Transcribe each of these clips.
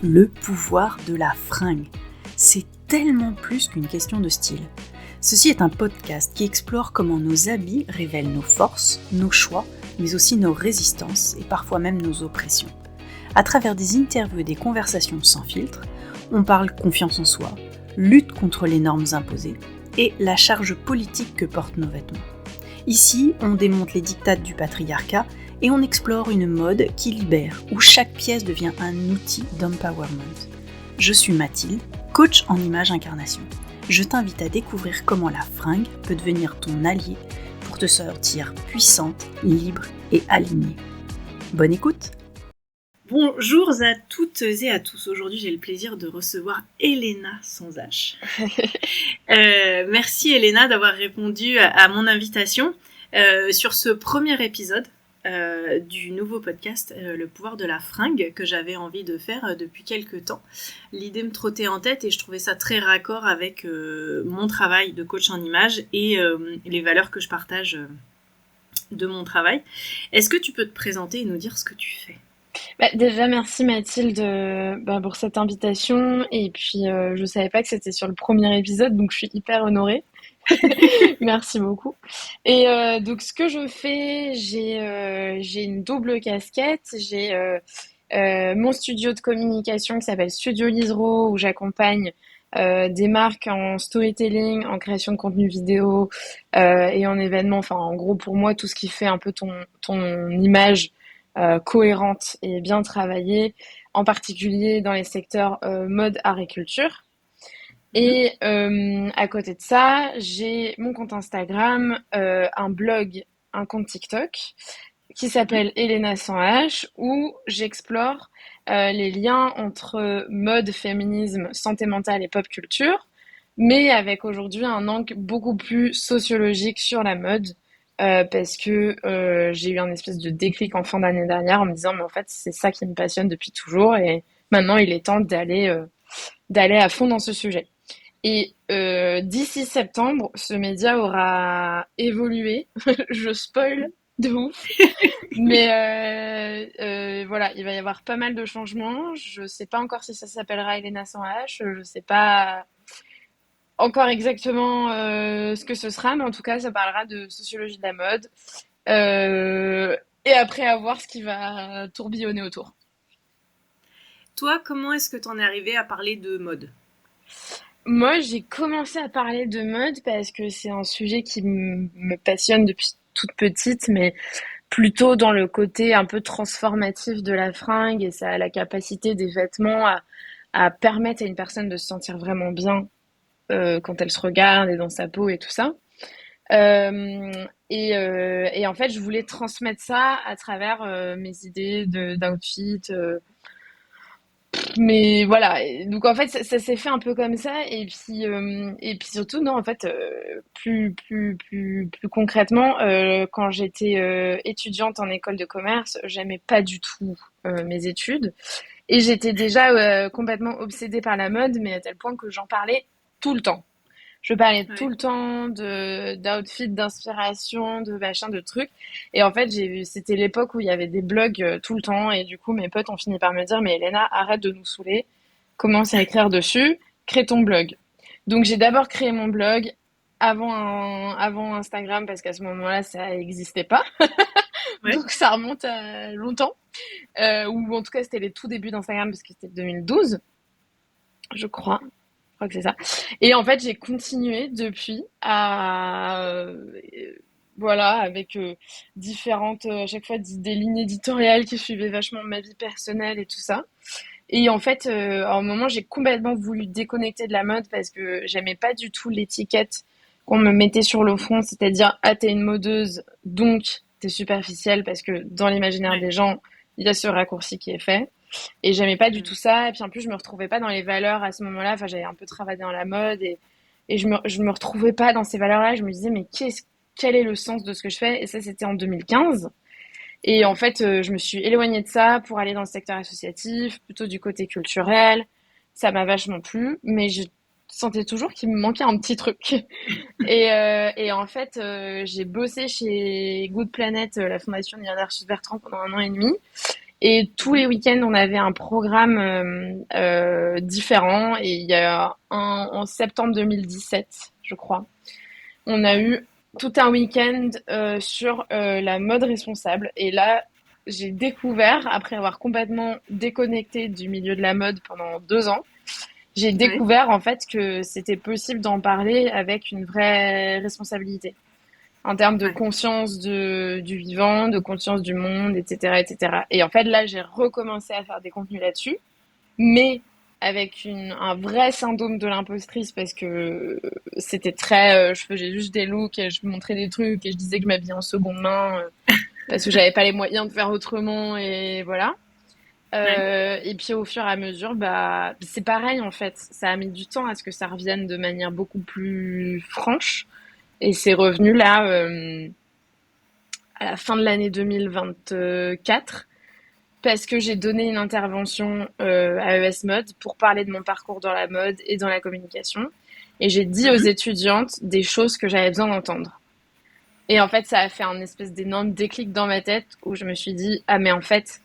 le pouvoir de la fringue. C'est tellement plus qu'une question de style. Ceci est un podcast qui explore comment nos habits révèlent nos forces, nos choix, mais aussi nos résistances et parfois même nos oppressions. À travers des interviews et des conversations sans filtre, on parle confiance en soi, lutte contre les normes imposées et la charge politique que portent nos vêtements. Ici, on démonte les diktats du patriarcat et on explore une mode qui libère, où chaque pièce devient un outil d'empowerment. Je suis Mathilde, coach en image incarnation. Je t'invite à découvrir comment la fringue peut devenir ton allié pour te sortir puissante, libre et alignée. Bonne écoute! Bonjour à toutes et à tous. Aujourd'hui, j'ai le plaisir de recevoir Elena sans H. Merci Elena d'avoir répondu à mon invitation sur ce premier épisode du nouveau podcast Le pouvoir de la fringue que j'avais envie de faire depuis quelques temps. L'idée me trottait en tête et je trouvais ça très raccord avec mon travail de coach en image et les valeurs que je partage de mon travail. Est-ce que tu peux te présenter et nous dire ce que tu fais ? Déjà, merci Mathilde pour cette invitation. Et puis, je savais pas que c'était sur le premier épisode, donc je suis hyper honorée. Merci beaucoup. Et donc, ce que je fais, j'ai une double casquette. J'ai mon studio de communication qui s'appelle Studio Lisereau, où j'accompagne des marques en storytelling, en création de contenu vidéo et en événements. Enfin, en gros, pour moi, tout ce qui fait un peu ton image cohérente et bien travaillée, en particulier dans les secteurs mode, art et culture. Et à côté de ça, j'ai mon compte Instagram, un blog, un compte TikTok qui s'appelle Elena sans H, où j'explore les liens entre mode, féminisme, santé mentale et pop culture, mais avec aujourd'hui un angle beaucoup plus sociologique sur la mode, parce que j'ai eu un espèce de déclic en fin d'année dernière en me disant mais en fait c'est ça qui me passionne depuis toujours et maintenant il est temps d'aller à fond dans ce sujet. Et d'ici septembre, ce média aura évolué. Je spoil de ouf. Mais voilà, il va y avoir pas mal de changements. Je sais pas encore si ça s'appellera Elena sans H. Je sais pas encore exactement ce que ce sera, mais en tout cas, ça parlera de sociologie de la mode. Et après, à voir ce qui va tourbillonner autour. Toi, comment est-ce que tu en es arrivée à parler de mode ? Moi, j'ai commencé à parler de mode parce que c'est un sujet qui me passionne depuis toute petite, mais plutôt dans le côté un peu transformatif de la fringue et ça a la capacité des vêtements à permettre à une personne de se sentir vraiment bien quand elle se regarde et dans sa peau et tout ça. Et en fait, je voulais transmettre ça à travers mes idées d'outfit. Mais voilà, donc en fait, ça s'est fait un peu comme ça. Et puis surtout, non, en fait, plus concrètement, quand j'étais étudiante en école de commerce, j'aimais pas du tout mes études. Et j'étais déjà complètement obsédée par la mode, mais à tel point que j'en parlais tout le temps. Je parlais tout Ouais. le temps d'outfits, d'inspiration, de machin, de trucs. Et en fait, c'était l'époque où il y avait des blogs tout le temps. Et du coup, mes potes ont fini par me dire, mais Elena, arrête de nous saouler. Commence à écrire dessus. Crée ton blog. Donc, j'ai d'abord créé mon blog avant Instagram parce qu'à ce moment-là, ça n'existait pas. Ouais. Donc, ça remonte à longtemps. Ou en tout cas, c'était les tout débuts d'Instagram parce que c'était 2012, je crois. Je crois que c'est ça. Et en fait, j'ai continué depuis voilà, avec à chaque fois des lignes éditoriales qui suivaient vachement ma vie personnelle et tout ça. Et en fait, à un moment, j'ai complètement voulu déconnecter de la mode parce que j'aimais pas du tout l'étiquette qu'on me mettait sur le front, c'est-à-dire, ah, t'es une modeuse, donc t'es superficielle parce que dans l'imaginaire Ouais. des gens, il y a ce raccourci qui est fait. Et j'aimais pas du Mm. tout ça. Et puis en plus, je me retrouvais pas dans les valeurs à ce moment-là. Enfin, j'avais un peu travaillé dans la mode et je me retrouvais pas dans ces valeurs-là. Je me disais, mais quel est le sens de ce que je fais? Et ça, c'était en 2015. Et en Ouais. fait, je me suis éloignée de ça pour aller dans le secteur associatif, plutôt du côté culturel. Ça m'a vachement plu, mais je sentais toujours qu'il me manquait un petit truc. Et en fait, j'ai bossé chez Good Planet, la fondation Neil Arthus Bertrand pendant 1 an et demi. Et tous les week-ends, on avait un programme différent. Et il y a en septembre 2017, je crois, on a eu tout un week-end sur la mode responsable. Et là, j'ai découvert, après avoir complètement déconnecté du milieu de la mode pendant 2 ans, j'ai Ouais. découvert en fait que c'était possible d'en parler avec une vraie responsabilité en termes de Ouais. conscience du vivant, de conscience du monde, etc., etc. Et en fait, là, j'ai recommencé à faire des contenus là-dessus, mais avec un vrai syndrome de l'impostrice parce que c'était très, je faisais juste des looks et je montrais des trucs et je disais que je m'habillais en seconde main parce que j'avais pas les moyens de faire autrement et voilà. Ouais. Et puis au fur et à mesure, bah, c'est pareil en fait. Ça a mis du temps à ce que ça revienne de manière beaucoup plus franche. Et c'est revenu là à la fin de l'année 2024 parce que j'ai donné une intervention à ES Mode pour parler de mon parcours dans la mode et dans la communication. Et j'ai dit aux Mhm. étudiantes des choses que j'avais besoin d'entendre. Et en fait, ça a fait un espèce d'énorme déclic dans ma tête où je me suis dit, ah mais en fait,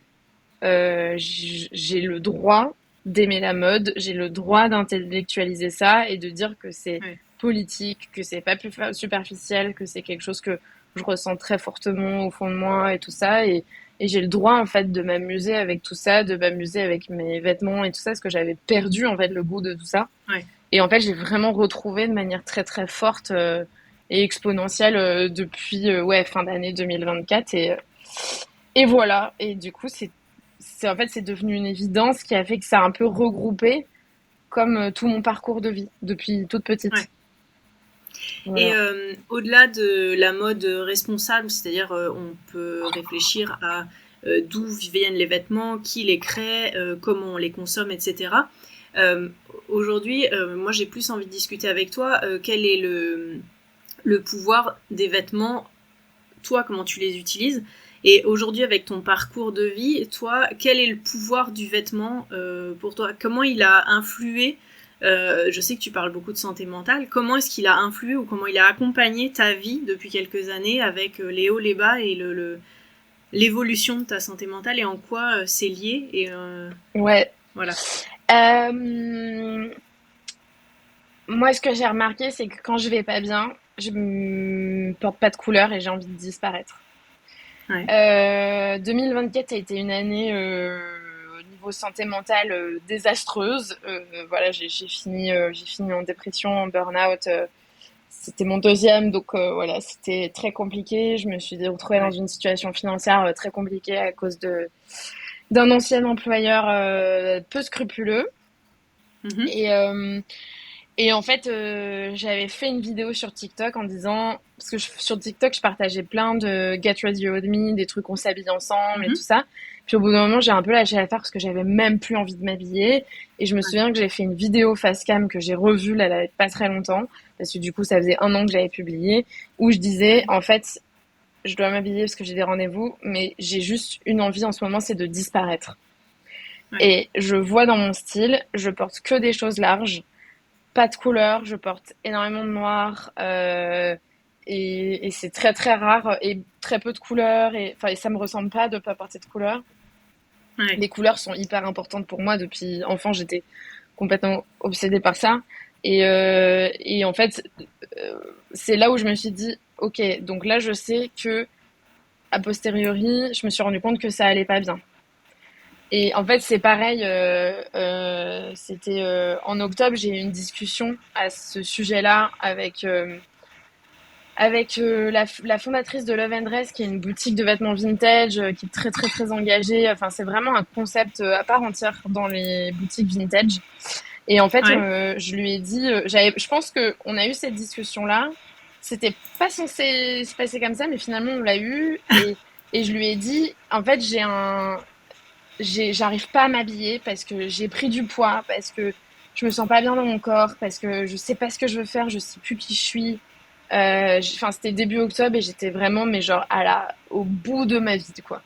j'ai le droit d'aimer la mode, j'ai le droit d'intellectualiser ça et de dire que c'est Ouais. politique, que c'est pas plus superficiel, que c'est quelque chose que je ressens très fortement au fond de moi et tout ça. Et j'ai le droit en fait de m'amuser avec tout ça, de m'amuser avec mes vêtements et tout ça, parce que j'avais perdu en fait le goût de tout ça. Ouais. Et en fait, j'ai vraiment retrouvé de manière très très forte et exponentielle depuis ouais, fin d'année 2024. Et voilà. Et du coup, en fait, c'est devenu une évidence qui a fait que ça a un peu regroupé comme tout mon parcours de vie depuis toute petite. Ouais. Et Voilà. au-delà de la mode responsable, c'est-à-dire on peut réfléchir à d'où viennent les vêtements, qui les crée, comment on les consomme, etc. Euh, Aujourd'hui, moi j'ai plus envie de discuter avec toi quel est le pouvoir des vêtements, toi comment tu les utilises, et aujourd'hui avec ton parcours de vie, toi quel est le pouvoir du vêtement pour toi, comment il a influé, je sais que tu parles beaucoup de santé mentale, comment est-ce qu'il a influé ou comment il a accompagné ta vie depuis quelques années avec les hauts, les bas et l'évolution de ta santé mentale et en quoi c'est lié et Ouais. voilà. Euh, Moi, ce que j'ai remarqué, c'est que quand je vais pas bien, je me porte pas de couleur et j'ai envie de disparaître. Ouais. 2024 a été une année au niveau santé mentale désastreuse. Voilà, j'ai fini en dépression, en burn-out. C'était mon deuxième, donc voilà, c'était très compliqué. Je me suis retrouvée dans Ouais. une situation financière très compliquée à cause d'un ancien employeur peu scrupuleux. Mhm. Et, euh, et en fait, j'avais fait une vidéo sur TikTok en disant, parce que sur TikTok, je partageais plein de Get Ready With Me, des trucs qu'on s'habille ensemble et tout Mhm. ça. Puis au bout d'un moment, j'ai un peu lâché l'affaire parce que j'avais même plus envie de m'habiller. Et je me Ouais. souviens que j'ai fait une vidéo face cam que j'ai revue là, il y a pas très longtemps, parce que du coup, ça faisait 1 an que j'avais publié, où je disais, Ouais. en fait, je dois m'habiller parce que j'ai des rendez-vous, mais j'ai juste une envie en ce moment, c'est de disparaître. Ouais. Et je vois dans mon style, je porte que des choses larges, pas de couleur, je porte énormément de noir et c'est très très rare et très peu de couleurs et enfin et ça me ressemble pas de pas porter de couleurs. Ouais. Les couleurs sont hyper importantes pour moi depuis enfant, j'étais complètement obsédée par ça et en fait euh, c'est là où je me suis dit ok donc là je sais que a posteriori je me suis rendu compte que ça allait pas bien. Et en fait, c'est pareil. C'était en octobre, j'ai eu une discussion à ce sujet-là avec la fondatrice de Love and Dress, qui est une boutique de vêtements vintage, qui est très très très engagée. Enfin, c'est vraiment un concept à part entière dans les boutiques vintage. Et en fait, Ouais. je lui ai dit, je pense que on a eu cette discussion-là. C'était pas censé se passer comme ça, mais finalement on l'a eu. Et je lui ai dit, en fait, j'arrive pas à m'habiller parce que j'ai pris du poids, parce que je me sens pas bien dans mon corps, parce que je sais pas ce que je veux faire, je sais plus qui je suis. Enfin, c'était début octobre et j'étais vraiment, mais genre, au bout de ma vie, quoi.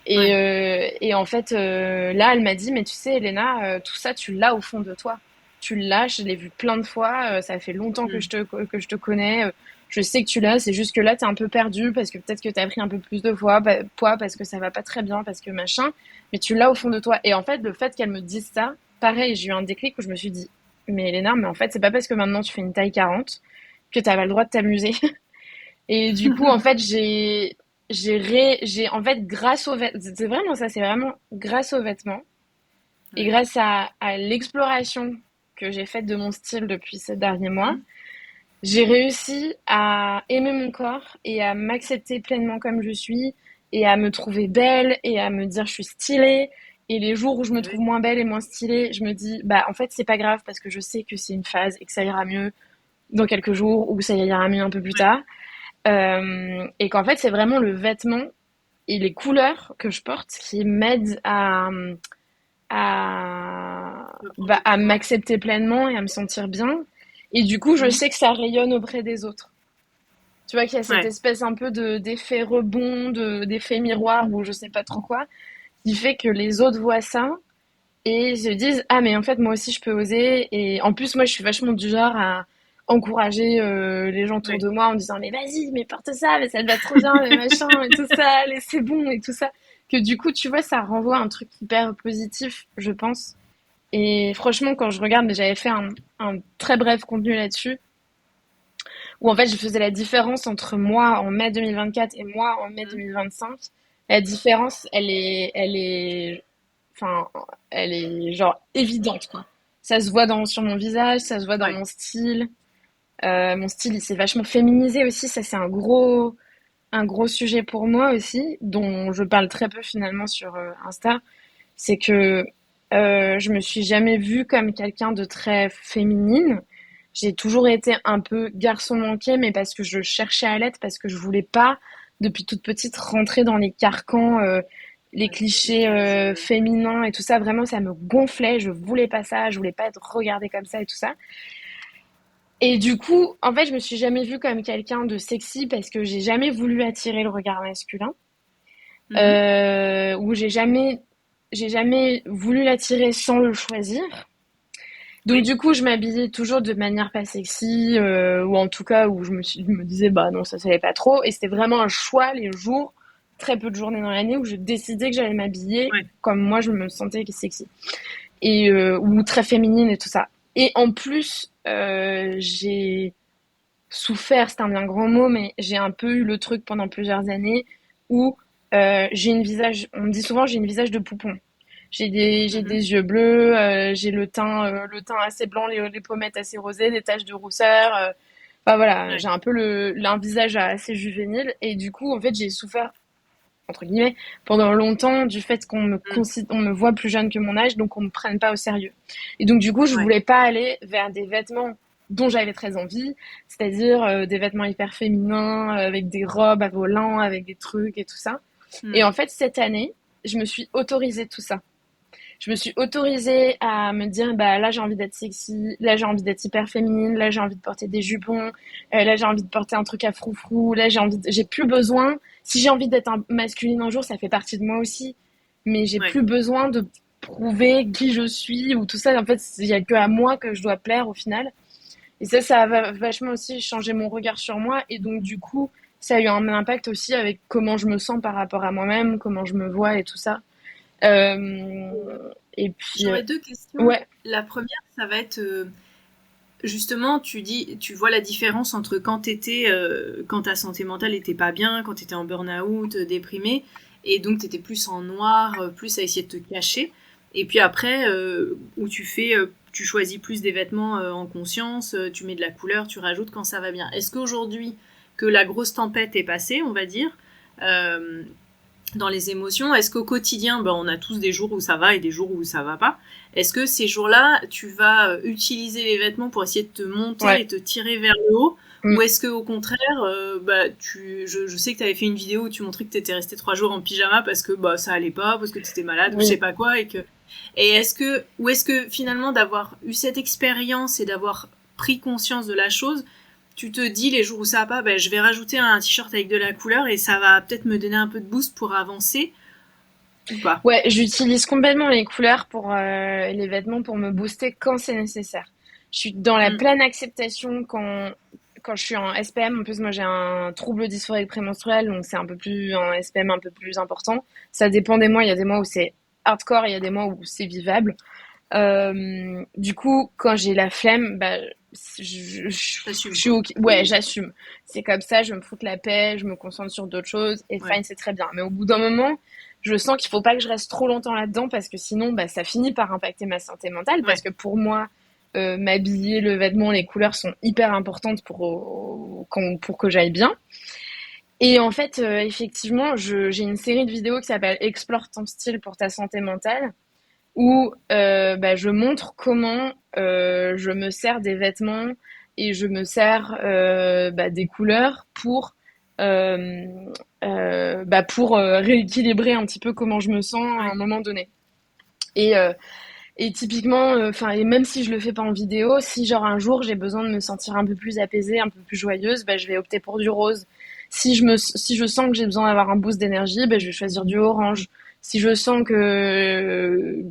Et, Ouais. et en fait, là, elle m'a dit, mais tu sais, Elena, tout ça, tu l'as au fond de toi. tu l'as, je l'ai vu plein de fois, ça fait longtemps que je te connais, je sais que tu l'as, c'est juste que là, t'es un peu perdu parce que peut-être que t'as pris un peu plus de poids parce que ça va pas très bien, parce que machin, mais tu l'as au fond de toi. Et en fait, le fait qu'elle me dise ça, pareil, j'ai eu un déclic où je me suis dit, mais Elena, mais en fait, c'est pas parce que maintenant tu fais une taille 40 que t'as pas le droit de t'amuser. Et du coup, en fait, j'ai, en fait, grâce aux vêtements, c'est vraiment ça, c'est vraiment grâce aux vêtements et Ouais. grâce à l'exploration que j'ai faite de mon style depuis ces derniers mois, Mhm. j'ai réussi à aimer mon corps et à m'accepter pleinement comme je suis et à me trouver belle et à me dire je suis stylée. Et les jours où je me trouve Ouais. moins belle et moins stylée, je me dis, bah, en fait, c'est pas grave parce que je sais que c'est une phase et que ça ira mieux dans quelques jours ou ça ira mieux un peu plus Ouais. tard. Et qu'en fait, c'est vraiment le vêtement et les couleurs que je porte qui m'aident Reprendre le à pouvoir. m'accepter pleinement et à me sentir bien. Et du coup, je Mhm. sais que ça rayonne auprès des autres. Tu vois qu'il y a cette Ouais. espèce un peu d'effet rebond, d'effet miroir ou je sais pas trop quoi, qui fait que les autres voient ça et se disent ah mais en fait moi aussi je peux oser. Et en plus moi je suis vachement du genre à encourager les gens autour Ouais. de moi en disant mais vas-y mais porte ça mais ça te va trop bien mais machin et tout ça allez c'est bon et tout ça, que du coup tu vois ça renvoie un truc hyper positif je pense. Et franchement quand je regarde, mais j'avais fait un très bref contenu là-dessus où en fait je faisais la différence entre moi en mai 2024 et moi en mai Mhm. 2025. La différence, enfin, elle est genre évidente, quoi. Ça se voit sur mon visage, ça se voit dans Ouais. mon style. Mon style, il s'est vachement féminisé aussi. Ça, c'est un gros sujet pour moi aussi, dont je parle très peu finalement sur Insta. C'est que je me suis jamais vue comme quelqu'un de très féminine. J'ai toujours été un peu garçon manqué, mais parce que je cherchais à l'être, parce que je voulais pas, depuis toute petite, rentrer dans les carcans, les Ouais. Les clichés cases. féminins et tout ça. Vraiment, ça me gonflait. Je voulais pas ça. Je voulais pas être regardée comme ça et tout ça. Et du coup, en fait, je me suis jamais vue comme quelqu'un de sexy parce que j'ai jamais voulu attirer le regard masculin. Mhm. Où j'ai jamais voulu l'attirer sans le choisir. Donc Oui. du coup, je m'habillais toujours de manière pas sexy, ou en tout cas où je me disais bah non ça savait pas trop. Et c'était vraiment un choix les jours, très peu de journées dans l'année où je décidais que j'allais m'habiller Ouais. comme moi je me sentais sexy et ou très féminine et tout ça. Et en plus, j'ai souffert, c'est un bien grand mot, mais j'ai un peu eu le truc pendant plusieurs années où j'ai une visage, on me dit souvent j'ai une visage de poupon. J'ai Mhm. des yeux bleus, j'ai le teint assez blanc, les pommettes assez rosées, des taches de rousseur. Enfin voilà, Ouais. j'ai un peu un visage assez juvénile et du coup en fait j'ai souffert entre guillemets pendant longtemps du fait Mhm. on me voit plus jeune que mon âge, donc on me prenne pas au sérieux. Et donc du coup je Ouais. voulais pas aller vers des vêtements dont j'avais très envie, c'est-à-dire des vêtements hyper féminins avec des robes à volants, avec des trucs et tout ça. Et Mhm. en fait cette année je me suis autorisée tout ça. Je me suis autorisée à me dire bah là j'ai envie d'être sexy, là j'ai envie d'être hyper féminine, là j'ai envie de porter des jupons, là j'ai envie de porter un truc à froufrou, là j'ai plus besoin. Si j'ai envie d'être un masculine un jour, ça fait partie de moi aussi, mais j'ai Ouais. plus besoin de prouver qui je suis ou tout ça. En fait, il y a que à moi que je dois plaire au final. Et ça a vachement aussi changé mon regard sur moi. Et donc du coup, ça a eu un impact aussi avec comment je me sens par rapport à moi-même, comment je me vois et tout ça. Et puis, J'aurais deux questions. ouais, La première, ça va être justement, tu dis, tu vois la différence entre quand ta santé mentale était pas bien, quand tu étais en burn-out, déprimé, et donc tu étais plus en noir, plus à essayer de te cacher. Et puis après, où tu choisis plus des vêtements en conscience, tu mets de la couleur, tu rajoutes quand ça va bien. Est-ce qu'aujourd'hui, que la grosse tempête est passée, on va dire, euh, dans les émotions, est-ce qu'au quotidien, ben, on a tous des jours où ça va et des jours où ça va pas. Est-ce que ces jours-là, tu vas utiliser les vêtements pour essayer de te monter ouais, et te tirer vers le haut, ou mm, est-ce que au contraire, je sais que tu avais fait une vidéo où tu montrais que tu étais resté 3 jours en pyjama parce que bah ça allait pas, parce que tu étais malade ou je sais oui. pas quoi, est-ce que finalement d'avoir eu cette expérience et d'avoir pris conscience de la chose, tu te dis les jours où ça va pas, ben, je vais rajouter un t-shirt avec de la couleur et ça va peut-être me donner un peu de boost pour avancer. ou pas? Ouais, j'utilise complètement les couleurs pour les vêtements pour me booster quand c'est nécessaire. Je suis dans la Mm. pleine acceptation quand je suis en SPM. En plus, moi, j'ai un trouble dysphorique prémenstruel, donc c'est un SPM un peu plus important. Ça dépend des mois. Il y a des mois où c'est hardcore, il y a des mois où c'est vivable. Du coup, quand j'ai la flemme, bah, je T'assumes, suis quoi. ok. Ouais, j'assume. C'est comme ça, je me fous de la paix, je me concentre sur d'autres choses, et Ouais. fine, c'est très bien. Mais au bout d'un moment, je sens qu'il faut pas que je reste trop longtemps là-dedans parce que sinon, bah, ça finit par impacter ma santé mentale. Parce Ouais. que pour moi, m'habiller, le vêtement, les couleurs sont hyper importantes pour que j'aille bien. Et en fait, effectivement, j'ai une série de vidéos qui s'appelle Explore ton style pour ta santé mentale où bah, je montre comment je me sers des vêtements et je me sers bah, des couleurs euh, pour rééquilibrer un petit peu comment je me sens à Ouais. un moment donné. Et, euh, et typiquement, enfin, et même si je le fais pas en vidéo, si genre un jour j'ai besoin de me sentir un peu plus apaisée, un peu plus joyeuse, bah, je vais opter pour du rose. Si je sens que j'ai besoin d'avoir un boost d'énergie, bah, je vais choisir du orange. Si je sens que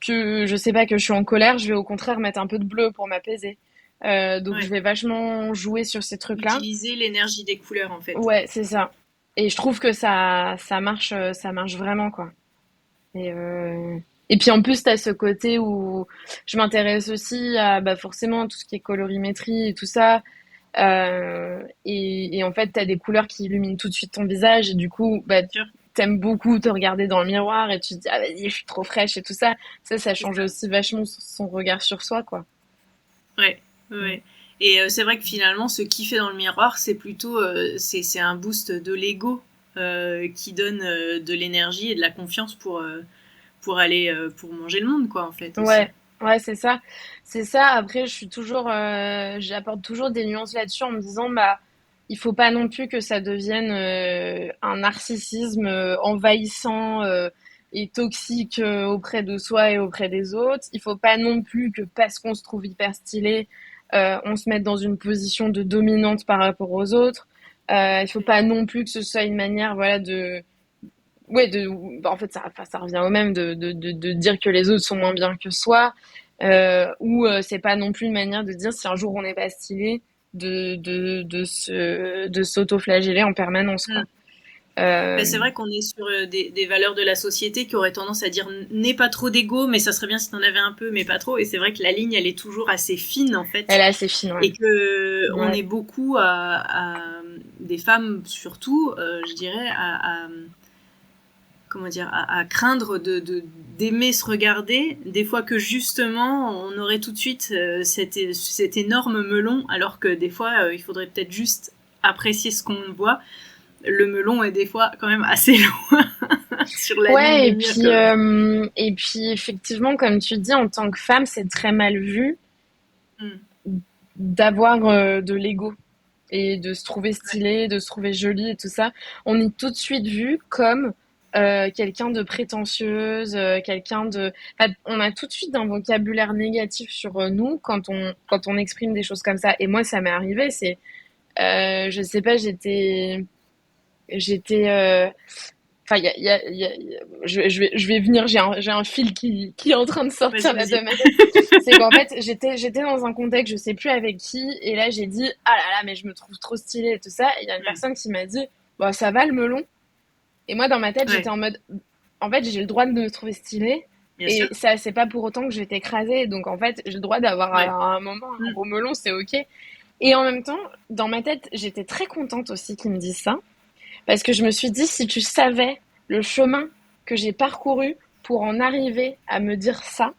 je sais pas que je suis en colère, je vais au contraire mettre un peu de bleu pour m'apaiser. Donc je Ouais. vais vachement jouer sur ces trucs-là. Utiliser l'énergie des couleurs, en fait. Ouais, c'est ça. Et je trouve que ça marche vraiment quoi. Et, euh, et puis en plus, tu as ce côté où je m'intéresse aussi à bah, forcément tout ce qui est colorimétrie et tout ça. Et en fait, tu as des couleurs qui illuminent tout de suite ton visage. Et du coup, bah, Bien sûr. t'aimes beaucoup te regarder dans le miroir et tu te dis, ah vas-y, je suis trop fraîche et tout ça. Ça C'est change ça. aussi vachement son regard sur soi, quoi. Ouais, Mm. ouais. Et c'est vrai que finalement, ce kiffer dans le miroir, c'est plutôt c'est un boost de l'ego qui donne de l'énergie et de la confiance pour aller pour manger le monde, quoi, en fait, aussi. Ouais, ouais, c'est ça. C'est ça. Après, j'apporte toujours des nuances là-dessus en me disant, bah, il faut pas non plus que ça devienne un narcissisme envahissant et toxique auprès de soi et auprès des autres. Il faut pas non plus que parce qu'on se trouve hyper stylé, on se mette dans une position de dominante par rapport aux autres. Il faut pas non plus que ce soit une manière, voilà, ouais, bah, en fait, ça revient au même de dire que les autres sont moins bien que soi, ou c'est pas non plus une manière de dire si un jour on n'est pas stylé, de s'auto-flageller en permanence, quoi. Mm. Ben, Euh, c'est vrai qu'on est sur des valeurs de la société qui auraient tendance à dire n'aie pas trop d'ego, mais ça serait bien si t'en avais un peu, mais pas trop. Et c'est vrai que la ligne, elle est toujours assez fine, en Elle fait. est assez fine, ouais. Et que on Ouais. est beaucoup à des femmes, surtout, je dirais, comment dire, à craindre d'aimer se regarder, des fois que justement on aurait tout de suite cet énorme melon, alors que des fois il faudrait peut-être juste apprécier ce qu'on voit. Le melon est des fois quand même assez loin sur la ligne Ouais, de mire quand même. et puis effectivement, comme tu dis, en tant que femme, c'est très mal vu Mm. d'avoir de l'ego et de se trouver Ouais. stylé, de se trouver jolie et tout ça. On est tout de suite vu comme quelqu'un de prétentieuse, quelqu'un de... Enfin, on a tout de suite un vocabulaire négatif sur nous quand on exprime des choses comme ça. Et moi, ça m'est arrivé, je sais pas, j'étais, enfin, je vais venir, j'ai un fil qui est en train de sortir Vas-y, là de vas-y. ma tête. C'est qu'en fait, j'étais dans un contexte, je sais plus avec qui, et là j'ai dit, ah là là, mais je me trouve trop stylée et tout ça. Et il y a une Ouais, personne qui m'a dit, bah ça va le melon. Et moi dans ma tête, j'étais ouais, en mode, en fait, j'ai le droit de me trouver stylée. bien sûr. Et ça, c'est pas pour autant que je vais t'écraser. Donc en fait, j'ai le droit d'avoir Ouais. à un moment un Mm. gros melon, c'est ok. Et en même temps, dans ma tête, j'étais très contente aussi qu'ils me disent ça. Parce que je me suis dit, si tu savais le chemin que j'ai parcouru pour en arriver à me dire ça,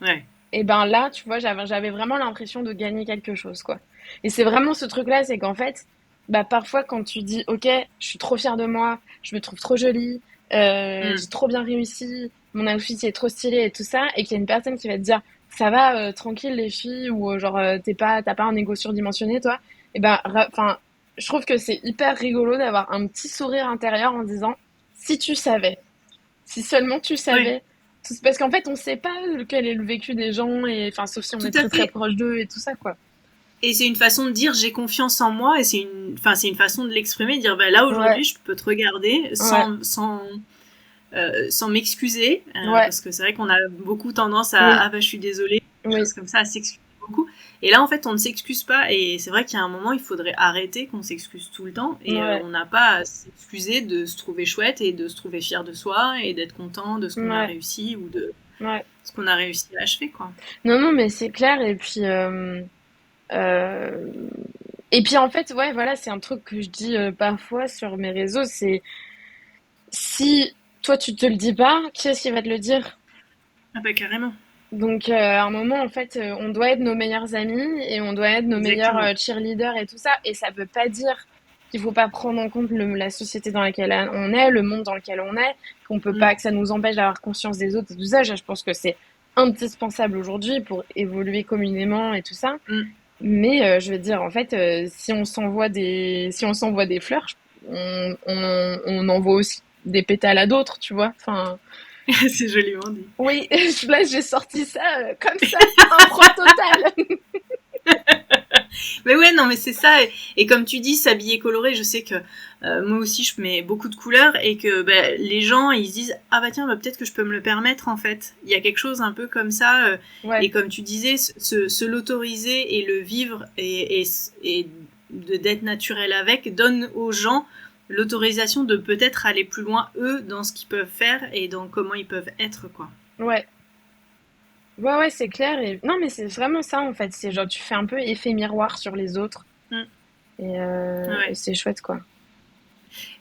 Ouais. et ben là, tu vois, j'avais vraiment l'impression de gagner quelque chose, quoi. Et c'est vraiment ce truc-là, c'est qu'en fait, bah parfois quand tu dis, ok, je suis trop fière de moi, je me trouve trop jolie, j'ai Mm. trop bien réussi, mon outfit est trop stylé et tout ça, et qu'il y a une personne qui va te dire, ça va, tranquille les filles, ou genre t'as pas un ego surdimensionné, toi, et ben, enfin, je trouve que c'est hyper rigolo d'avoir un petit sourire intérieur en disant, si tu savais. Si seulement tu Ouais. savais. Parce qu'en fait, on sait pas quel est le vécu des gens, et enfin, sauf si on Tout est à très très fait. proche d'eux et tout ça, quoi. Et c'est une façon de dire j'ai confiance en moi et c'est une façon de l'exprimer, de dire bah là Ouais, aujourd'hui je peux te regarder ouais, sans sans m'excuser, Ouais. parce que c'est vrai qu'on a beaucoup tendance à Oui. ah bah je suis désolée, des Oui. choses comme ça, à s'excuser beaucoup. Et là en fait on ne s'excuse pas, et c'est vrai qu'il y a un moment il faudrait arrêter qu'on s'excuse tout le temps, et Ouais. on n'a pas à s'excuser de se trouver chouette et de se trouver fier de soi et d'être content de ce qu'on a Ouais. réussi ou de Ouais. ce qu'on a réussi à achever, quoi. Non, non, mais c'est clair. Euh, et puis en fait, ouais, voilà, c'est un truc que je dis parfois sur mes réseaux, c'est si toi tu te le dis pas, qui est-ce qui va te le dire? Ah bah carrément. Donc à un moment, en fait, on doit être nos meilleurs amis et on doit être nos meilleurs Exactement. cheerleaders et tout ça. Et ça veut pas dire qu'il faut pas prendre en compte la société dans laquelle on est, le monde dans lequel on est, qu'on peut Mm. pas, que ça nous empêche d'avoir conscience des autres et tout ça. Je pense que c'est indispensable aujourd'hui pour évoluer communément et tout ça. Mm. Mais je veux dire, en fait, si on s'envoie des fleurs, on envoie aussi des pétales à d'autres, tu vois. Enfin, C'est joliment dit. oui, là j'ai sorti ça comme ça, impro total. Mais ouais, non, mais c'est ça. Et comme tu dis, s'habiller coloré, je sais que moi aussi, je mets beaucoup de couleurs et que bah, les gens, ils se disent ah bah tiens, bah, peut-être que je peux me le permettre en fait. Il y a quelque chose un peu comme ça. Ouais, Et comme tu disais, se l'autoriser et le vivre et d'être naturel avec donne aux gens l'autorisation de peut-être aller plus loin eux dans ce qu'ils peuvent faire et dans comment ils peuvent être, quoi. ouais, ouais, ouais, c'est clair. Et... Non, mais c'est vraiment ça en fait. C'est genre tu fais un peu effet miroir sur les autres Mm. et Ouais. c'est chouette quoi.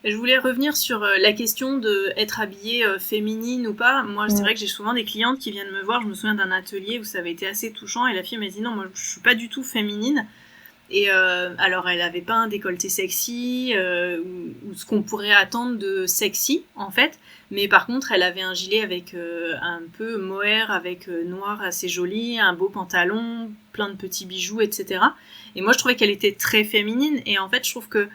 Je voulais revenir sur la question de être habillée féminine ou pas. Moi, c'est Mm. vrai que j'ai souvent des clientes qui viennent me voir. Je me souviens d'un atelier où ça avait été assez touchant et la fille m'a dit non, moi je suis pas du tout féminine. Et alors, elle avait pas un décolleté sexy ou ce qu'on pourrait attendre de sexy en fait. Mais par contre, elle avait un gilet avec un peu mohair, avec noir assez joli, un beau pantalon, plein de petits bijoux, etc. Et moi, je trouvais qu'elle était très féminine. Et en fait, je trouve que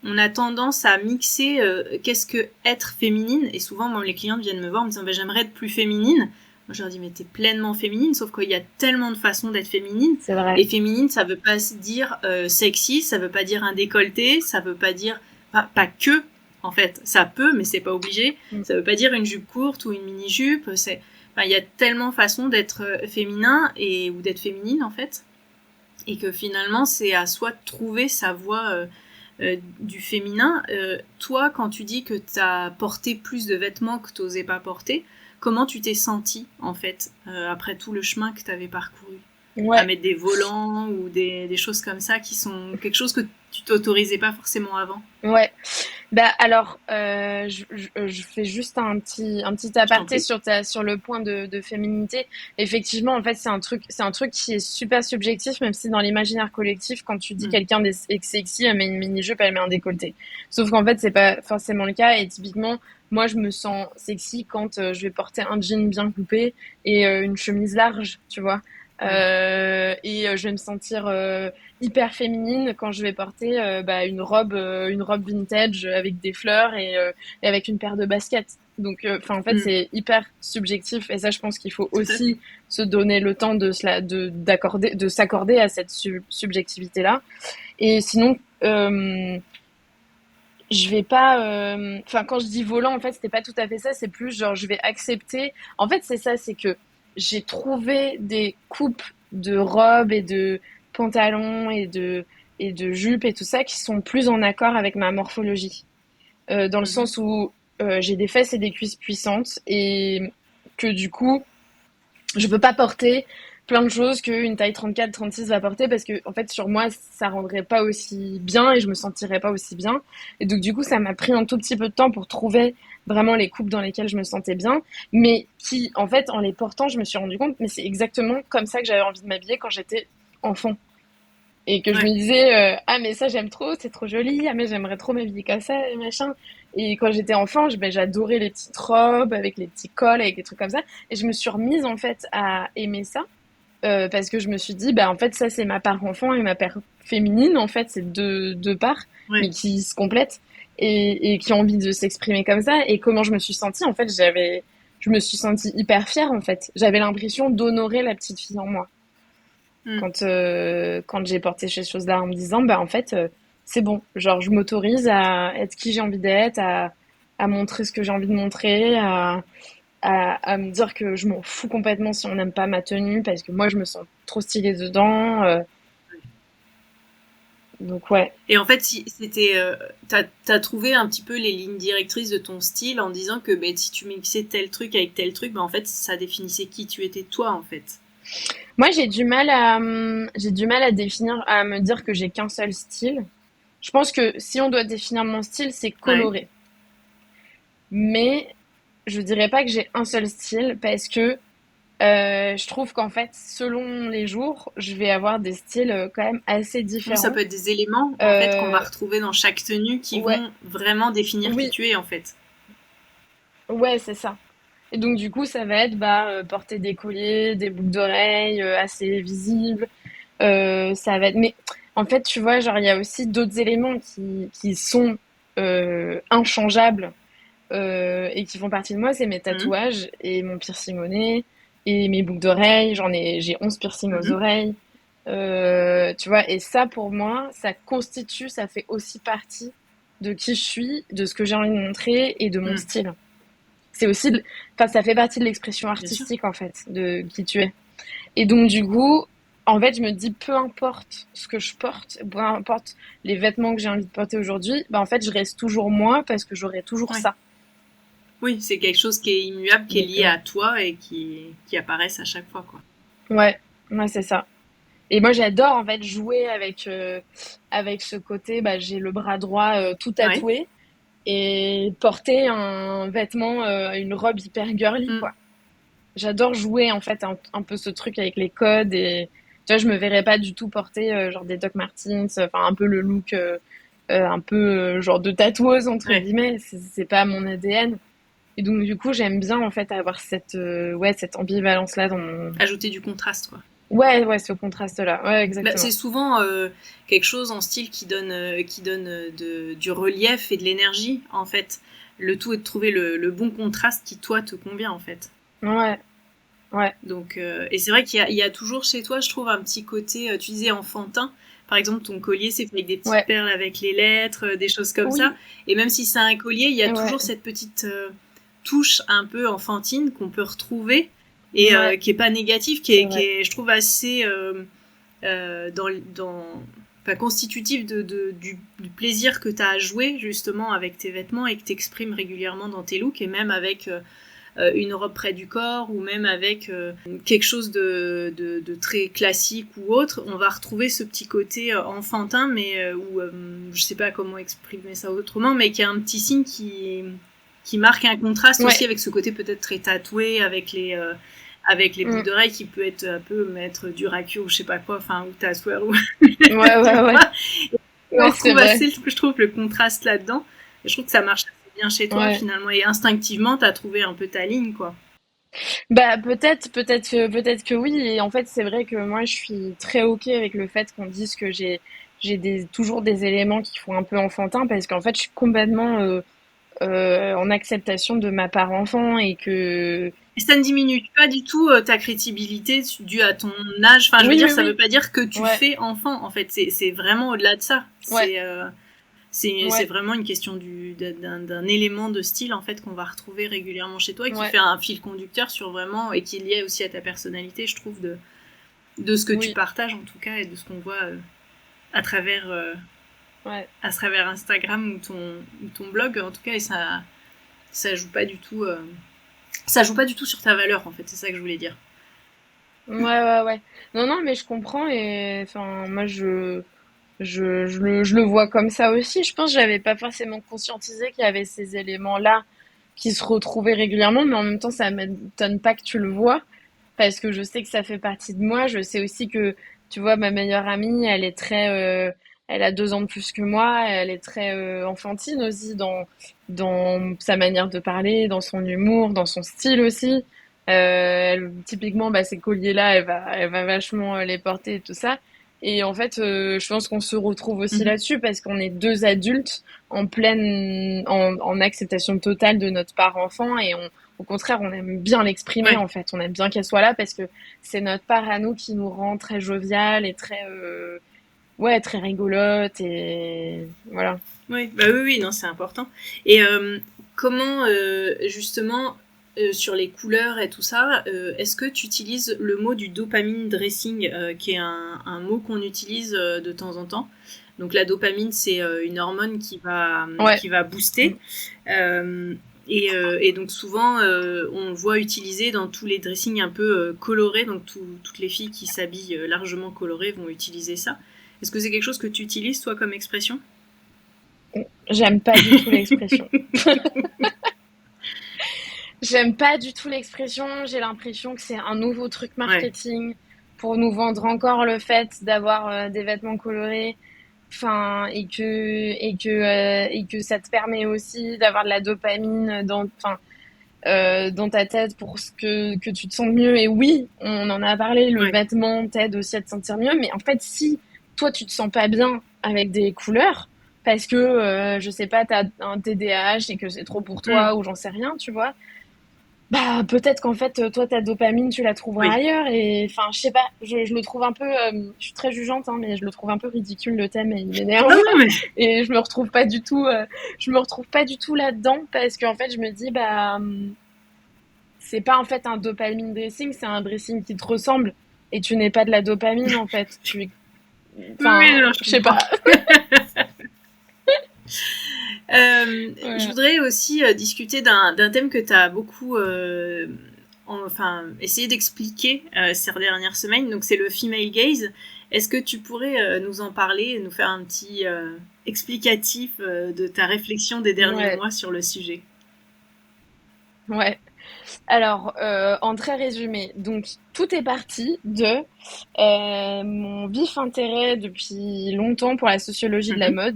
on a tendance à mixer qu'est-ce que être féminine. Et souvent, moi, les clientes viennent me voir en me disant bah, j'aimerais être plus féminine. Moi, je leur dis mais t'es pleinement féminine, sauf qu'il y a tellement de façons d'être féminine. C'est vrai. Et féminine, ça veut pas dire sexy, ça veut pas dire un décolleté, ça veut pas dire pas que. En fait, ça peut, mais c'est pas obligé. Mm. Ça veut pas dire une jupe courte ou une mini jupe. C'est, enfin, il y a tellement de façons d'être féminin et ou d'être féminine en fait, et que finalement, c'est à soi de trouver sa voie du féminin. Toi, quand tu dis que t'as porté plus de vêtements que t'osais pas porter, comment tu t'es sentie en fait après tout le chemin que t'avais parcouru? À Ouais. mettre des volants ou des choses comme ça qui sont quelque chose que tu t'autorisais pas forcément avant. Ouais. Bah alors, je fais juste un petit Je t'en aparté prie. sur sur le point de féminité. Effectivement, en fait, c'est un truc qui est super subjectif, même si dans l'imaginaire collectif, quand tu dis Mm. quelqu'un est sexy, elle met une mini-jupe, elle met un décolleté. Sauf qu'en fait, c'est pas forcément le cas. Et typiquement, moi, je me sens sexy quand je vais porter un jean bien coupé et une chemise large, tu vois. Ouais. Je vais me sentir hyper féminine quand je vais porter bah, une robe vintage avec des fleurs et avec une paire de baskets. Donc, en fait, Mm. c'est hyper subjectif et ça, je pense qu'il faut Tout à fait. aussi se donner le temps de s'accorder à cette subjectivité-là. Et sinon, je vais pas, quand je dis volant, en fait, c'était pas tout à fait ça. C'est plus genre, je vais accepter. En fait, c'est ça, c'est que j'ai trouvé des coupes de robes et de pantalons et de jupes et tout ça qui sont plus en accord avec ma morphologie. Dans le Mhm. sens où j'ai des fesses et des cuisses puissantes et que du coup, je peux pas porter plein de choses qu'une taille 34, 36 va porter parce que en fait sur moi ça rendrait pas aussi bien et je me sentirais pas aussi bien. Et donc du coup ça m'a pris un tout petit peu de temps pour trouver vraiment les coupes dans lesquelles je me sentais bien, mais qui en fait en les portant je me suis rendu compte mais c'est exactement comme ça que j'avais envie de m'habiller quand j'étais enfant. Et que je me Ouais. disais ah mais ça j'aime trop, c'est trop joli, ah mais j'aimerais trop m'habiller comme ça et machin. Et quand j'étais enfant, j'adorais les petites robes avec les petits cols, avec des trucs comme ça. Et je me suis remise en fait à aimer ça parce que je me suis dit bah en fait ça c'est ma part enfant et ma part féminine en fait c'est deux parts mais Ouais. qui se complètent et qui ont envie de s'exprimer comme ça. Et comment je me suis sentie en fait je me suis sentie hyper fière en fait. J'avais l'impression d'honorer la petite fille en moi Mm. quand j'ai porté ces choses-là en me disant bah en fait c'est bon, genre je m'autorise à être qui j'ai envie d'être, à montrer ce que j'ai envie de montrer, à me dire que je m'en fous complètement si on n'aime pas ma tenue parce que moi je me sens trop stylée dedans. Donc ouais. Et en fait, si c'était, t'as trouvé un petit peu les lignes directrices de ton style en disant que si tu mixais tel truc avec tel truc, en fait, ça définissait qui tu étais toi, en fait. Moi j'ai du mal à définir, à me dire que j'ai qu'un seul style. Je pense que si on doit définir mon style, c'est Ouais. coloré. Mais je dirais pas que j'ai un seul style parce que je trouve qu'en fait, selon les jours, je vais avoir des styles quand même assez Oui, ça différents. peut être des éléments, en fait, qu'on va Euh, retrouver dans chaque tenue qui ouais, vont vraiment définir qui oui, tu es, en fait. ouais, c'est ça. Et donc du coup, ça va être porter des colliers, des boucles d'oreilles assez visibles. Ça va être. Mais en fait, tu vois, genre il y a aussi d'autres éléments qui sont inchangeables et qui font partie de moi. C'est mes Mhm. tatouages et mon piercing au nez et mes boucles d'oreilles. J'ai 11 piercings aux Mhm. oreilles. Tu vois, et ça pour moi, ça fait aussi partie de qui je suis, de ce que j'ai envie de montrer et de mon Mhm. style. C'est aussi, enfin, ça fait partie de l'expression Bien sûr. artistique en fait, de qui tu es. Et donc du coup, en fait, je me dis peu importe ce que je porte, peu importe les vêtements que j'ai envie de porter aujourd'hui, en fait, je reste toujours moi parce que j'aurai toujours Ouais. ça. Oui, c'est quelque chose qui est immuable, qui est Donc lié à toi et qui apparaissent à chaque fois, quoi. ouais, ouais, c'est ça. Et moi, j'adore en fait jouer avec ce côté. J'ai le bras droit tout Ouais. tatoué et porter un vêtement, une robe hyper girly, Mhm. quoi. J'adore jouer en fait un peu ce truc avec les codes et tu vois, je me verrais pas du tout porter genre des Doc Martens, enfin un peu le look un peu genre de tatoueuse entre Ouais. guillemets, c'est pas mon ADN. Et donc du coup, j'aime bien en fait avoir cette ambivalence là dans mon Ajouter du contraste, quoi. ouais, ce contraste là. Ouais, C'est exactement. souvent quelque chose en style qui donne du relief et de l'énergie, en fait. Le tout est de trouver le bon contraste qui, toi, te convient, en fait. Ouais, ouais, Donc, et c'est vrai il y a toujours chez toi, je trouve, un petit côté, tu disais enfantin. Par exemple, ton collier, c'est fait avec des petites ouais. perles avec les lettres, des choses comme ça. Oui, Et même si c'est un collier, il y a ouais, toujours cette petite touche un peu enfantine qu'on peut retrouver et ouais, qui est pas négative, c'est vrai. je trouve, assez dans enfin, constitutif du plaisir que tu as à jouer justement avec tes vêtements et que tu exprimes régulièrement dans tes looks et même avec une robe près du corps ou même avec quelque chose de très classique ou autre, on va retrouver ce petit côté enfantin, mais où je sais pas comment exprimer ça autrement, mais qui a un petit signe qui marque un contraste aussi Ouais, avec ce côté peut-être très tatoué, avec les boucles mm, d'oreilles qui peut être un peu mettre du rakiu ou je sais pas quoi, enfin, ou tatoueur ou ouais, tu ouais, ouais, vois. Et on ouais, c'est retrouve vrai. assez, je trouve, le contraste là-dedans. Et je trouve que ça marche assez bien chez toi Ouais. finalement. Et instinctivement, t'as trouvé un peu ta ligne, quoi. Peut-être que oui. Et en fait, c'est vrai que moi, je suis très ok avec le fait qu'on dise que j'ai toujours des éléments qui font un peu enfantin parce qu'en fait, je suis complètement en acceptation de ma part enfant et que Et ça ne diminue pas du tout ta crédibilité due à ton âge. Enfin, je veux oui, dire, oui, ça veut oui, pas dire que tu ouais, fais enfant, en fait. C'est vraiment au-delà de ça. ouais, C'est ouais, vraiment une question d'un élément de style, en fait, qu'on va retrouver régulièrement chez toi et qui ouais, fait un fil conducteur sur vraiment, et qui est lié aussi à ta personnalité, je trouve, de ce que tu oui, partages, en tout cas, et de ce qu'on voit à travers, ouais. à travers Instagram ou ton blog, en tout cas, et ça joue pas du tout, ça joue pas du tout sur ta valeur, en fait, c'est ça que je voulais dire. Ouais, ouais, ouais. Non, non, mais je comprends et enfin, moi, je le vois comme ça aussi. Je pense que j'avais pas forcément conscientisé qu'il y avait ces éléments-là qui se retrouvaient régulièrement, mais en même temps, ça m'étonne pas que tu le vois parce que je sais que ça fait partie de moi. Je sais aussi que, tu vois, ma meilleure amie, elle a 2 ans de plus que moi, elle est très enfantine aussi dans sa manière de parler, dans son humour, dans son style aussi. Typiquement, ces colliers-là, elle va vachement les porter et tout ça. Et en fait, je pense qu'on se retrouve aussi Mhm. là-dessus parce qu'on est deux adultes en acceptation totale de notre part enfant et au contraire, on aime bien l'exprimer Ouais. en fait. On aime bien qu'elle soit là parce que c'est notre part à nous qui nous rend très joviale et ouais, très rigolote et voilà. Oui, bah oui, oui, non, c'est important. Et comment justement sur les couleurs et tout ça, est-ce que tu utilises le mot du dopamine dressing, qui est un mot qu'on utilise de temps en temps. Donc la dopamine, c'est une hormone qui va booster. Et donc souvent, on le voit utilisé dans tous les dressings un peu colorés. Donc toutes les filles qui s'habillent largement colorées vont utiliser ça. Est-ce que c'est quelque chose que tu utilises, toi, comme expression ? J'aime pas du tout l'expression. J'aime pas du tout l'expression. J'ai l'impression que c'est un nouveau truc marketing pour nous vendre encore le fait d'avoir des vêtements colorés. Enfin, et que ça te permet aussi d'avoir de la dopamine dans ta tête pour que tu te sens mieux. Et oui, on en a parlé, le vêtement t'aide aussi à te sentir mieux. Mais en fait, si toi, tu te sens pas bien avec des couleurs, parce que, je sais pas, t'as un TDAH et que c'est trop pour toi, ou j'en sais rien, tu vois, bah, peut-être qu'en fait, toi, ta dopamine, tu la trouveras ailleurs. Et enfin, je sais pas, je le trouve un peu, je suis très jugeante, hein, mais je le trouve un peu ridicule, le thème, et il m'énerve. Et je me retrouve pas du tout là-dedans, parce qu'en fait, je me dis, bah, c'est pas en fait un dopamine dressing, c'est un dressing qui te ressemble. Et tu n'es pas de la dopamine, en fait. Je sais pas. Je voudrais aussi discuter d'un thème que tu as beaucoup essayé d'expliquer ces dernières semaines, donc c'est le female gaze. Est-ce que tu pourrais nous en parler, nous faire un petit explicatif de ta réflexion des derniers mois sur le sujet ? Ouais. Alors, en très résumé, donc tout est parti de mon vif intérêt depuis longtemps pour la sociologie de la mode.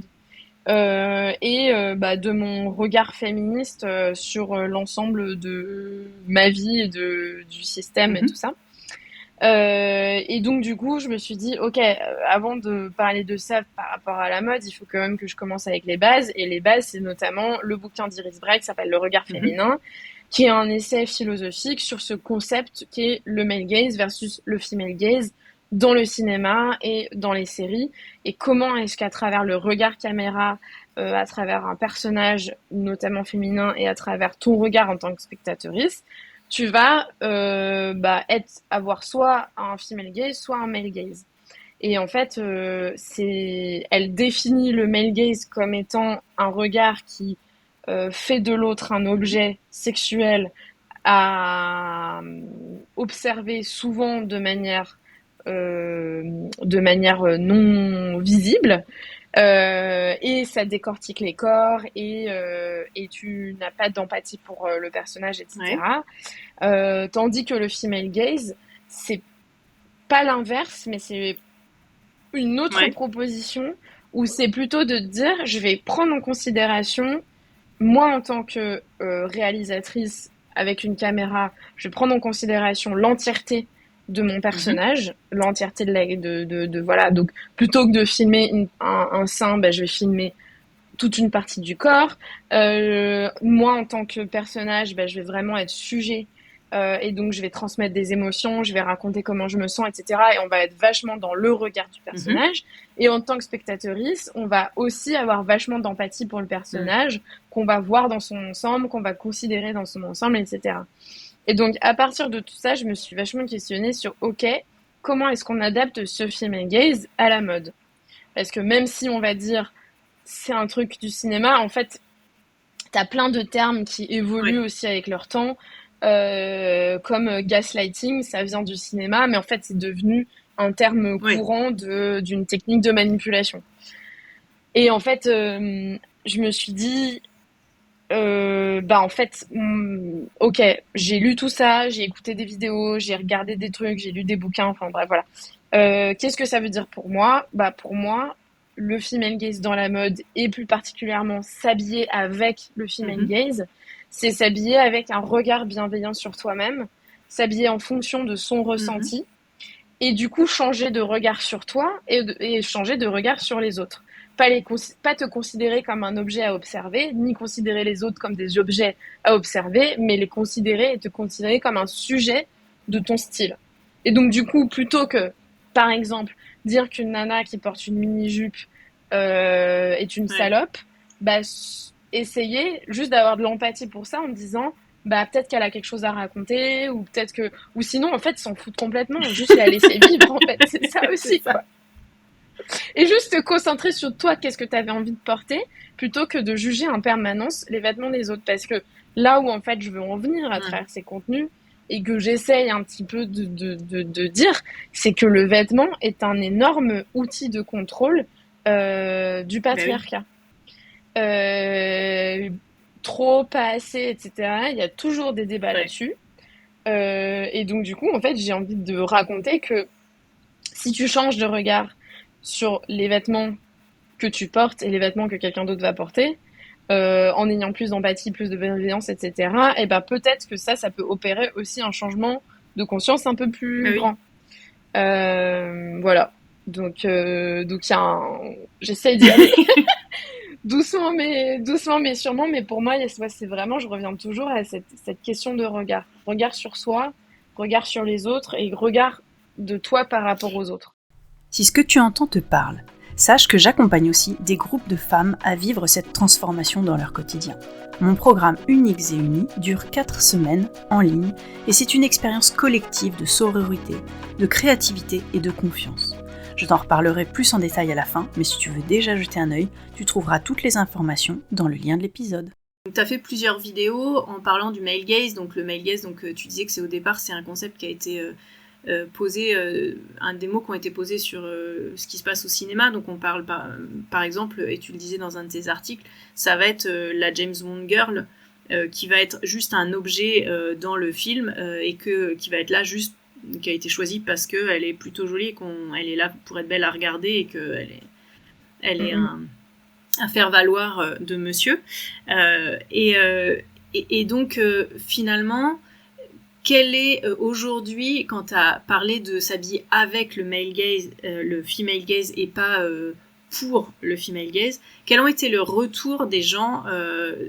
De mon regard féministe sur l'ensemble de ma vie et du système et tout ça. Et donc du coup, je me suis dit, ok, avant de parler de ça par rapport à la mode, il faut quand même que je commence avec les bases. Et les bases, c'est notamment le bouquin d'Iris Bray qui s'appelle Le regard féminin, qui est un essai philosophique sur ce concept qui est le male gaze versus le female gaze dans le cinéma et dans les séries, et comment est-ce qu'à travers le regard caméra, à travers un personnage notamment féminin et à travers ton regard en tant que spectatrice, tu vas avoir soit un female gaze, soit un male gaze. Et en fait, elle définit le male gaze comme étant un regard qui fait de l'autre un objet sexuel à observer souvent de manière non visible, et ça décortique les corps, et tu n'as pas d'empathie pour le personnage, etc. Tandis que le female gaze, c'est pas l'inverse, mais c'est une autre proposition où c'est plutôt de dire, je vais prendre en considération, moi en tant que réalisatrice avec une caméra, je vais prendre en considération l'entièreté de mon personnage, l'entièreté voilà. Donc plutôt que de filmer un sein, je vais filmer toute une partie du corps. Moi, en tant que personnage, je vais vraiment être sujet, et donc je vais transmettre des émotions, je vais raconter comment je me sens, etc. Et on va être vachement dans le regard du personnage. Et en tant que spectatrice, on va aussi avoir vachement d'empathie pour le personnage, qu'on va voir dans son ensemble, qu'on va considérer dans son ensemble, etc. Et donc, à partir de tout ça, je me suis vachement questionnée sur, ok, comment est-ce qu'on adapte ce female gaze à la mode ? Parce que même si on va dire, c'est un truc du cinéma, en fait, t'as plein de termes qui évoluent aussi avec leur temps, comme gaslighting, ça vient du cinéma, mais en fait, c'est devenu un terme courant d'une technique de manipulation. Et en fait, je me suis dit, en fait, ok, j'ai lu tout ça, j'ai écouté des vidéos, j'ai regardé des trucs, j'ai lu des bouquins, enfin bref, voilà. Qu'est-ce que ça veut dire pour moi ? Pour moi, le female gaze dans la mode, et plus particulièrement s'habiller avec le female gaze, c'est s'habiller avec un regard bienveillant sur toi-même, s'habiller en fonction de son ressenti, et du coup changer de regard sur toi et changer de regard sur les autres. Pas te considérer comme un objet à observer, ni considérer les autres comme des objets à observer, mais les considérer et te considérer comme un sujet de ton style. Et donc du coup, plutôt que, par exemple, dire qu'une nana qui porte une mini-jupe est une salope, essayer juste d'avoir de l'empathie pour ça en me disant bah peut-être qu'elle a quelque chose à raconter ou peut-être que ou sinon en fait s'en foutent complètement, juste la laisser vivre en fait, c'est ça aussi C'est ça. quoi. Et juste te concentrer sur toi, qu'est-ce que tu avais envie de porter plutôt que de juger en permanence les vêtements des autres, parce que là où en fait je veux en venir à travers ces contenus et que j'essaye un petit peu de dire, c'est que le vêtement est un énorme outil de contrôle du patriarcat. Trop, pas assez, etc. Il y a toujours des débats là-dessus. Et donc, du coup, en fait, j'ai envie de raconter que si tu changes de regard sur les vêtements que tu portes et les vêtements que quelqu'un d'autre va porter, en ayant plus d'empathie, plus de bienveillance, etc., et ben peut-être que ça peut opérer aussi un changement de conscience un peu plus grand. Voilà. Donc, j'essaye d'y aller. doucement mais sûrement, mais pour moi c'est vraiment, je reviens toujours à cette question de regard sur soi, regard sur les autres et regard de toi par rapport aux autres. Si ce que tu entends te parle, sache que j'accompagne aussi des groupes de femmes à vivre cette transformation dans leur quotidien. Mon programme Uniques et Unis dure 4 semaines en ligne et c'est une expérience collective de sororité, de créativité et de confiance. Je t'en reparlerai plus en détail à la fin, mais si tu veux déjà jeter un œil, tu trouveras toutes les informations dans le lien de l'épisode. Tu as fait plusieurs vidéos en parlant du male gaze. Donc le male gaze, tu disais que au départ c'est un concept qui a été posé, un des mots qui ont été posés sur ce qui se passe au cinéma. Donc on parle par exemple, et tu le disais dans un de tes articles, ça va être la James Bond girl qui va être juste un objet dans le film et qui va être là juste, qui a été choisie parce qu'elle est plutôt jolie et qu'elle est là pour être belle à regarder et qu'elle est un faire-valoir de monsieur. Et donc, finalement, quel est aujourd'hui, quand tu as parlé de s'habiller avec le male gaze, le female gaze et pas pour le female gaze, quels ont été le retour des gens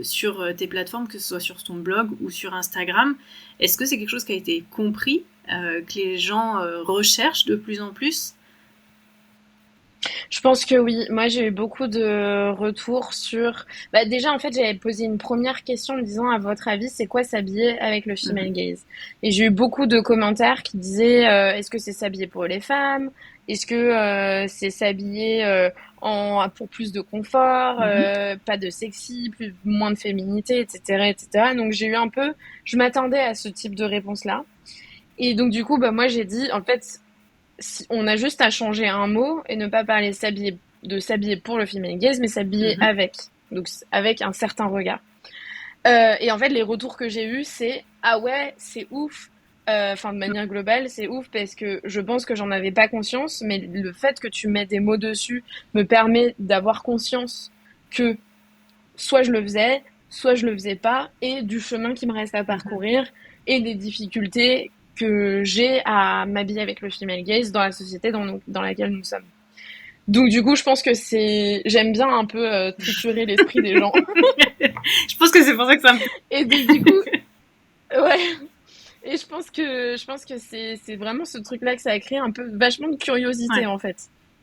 sur tes plateformes, que ce soit sur ton blog ou sur Instagram? Est-ce que c'est quelque chose qui a été compris, que les gens recherchent de plus en plus? Je pense que oui. Moi, j'ai eu beaucoup de retours sur... Bah, déjà, en fait, j'avais posé une première question en me disant, à votre avis, c'est quoi s'habiller avec le female gaze? Et j'ai eu beaucoup de commentaires qui disaient, est-ce que c'est s'habiller pour les femmes? Est-ce que c'est s'habiller pour plus de confort, pas de sexy, moins de féminité, etc., etc. Donc, j'ai eu un peu... Je m'attendais à ce type de réponse-là. Et donc, du coup, bah, moi, j'ai dit, en fait... on a juste à changer un mot et ne pas parler de s'habiller pour le female gaze, mais s'habiller avec. Donc, avec un certain regard. Et en fait, les retours que j'ai eus, c'est « Ah ouais, c'est ouf !» Enfin, de manière globale, c'est ouf parce que je pense que j'en avais pas conscience, mais le fait que tu mets des mots dessus me permet d'avoir conscience que soit je le faisais pas, et du chemin qui me reste à parcourir, et des difficultés que j'ai à m'habiller avec le female gaze dans la société dans laquelle nous sommes. Donc du coup, je pense que j'aime bien un peu triturer l'esprit des gens. Je pense que c'est pour ça que ça me... Et du coup, ouais. Et je pense que c'est vraiment ce truc-là que ça a créé un peu vachement de curiosité en fait.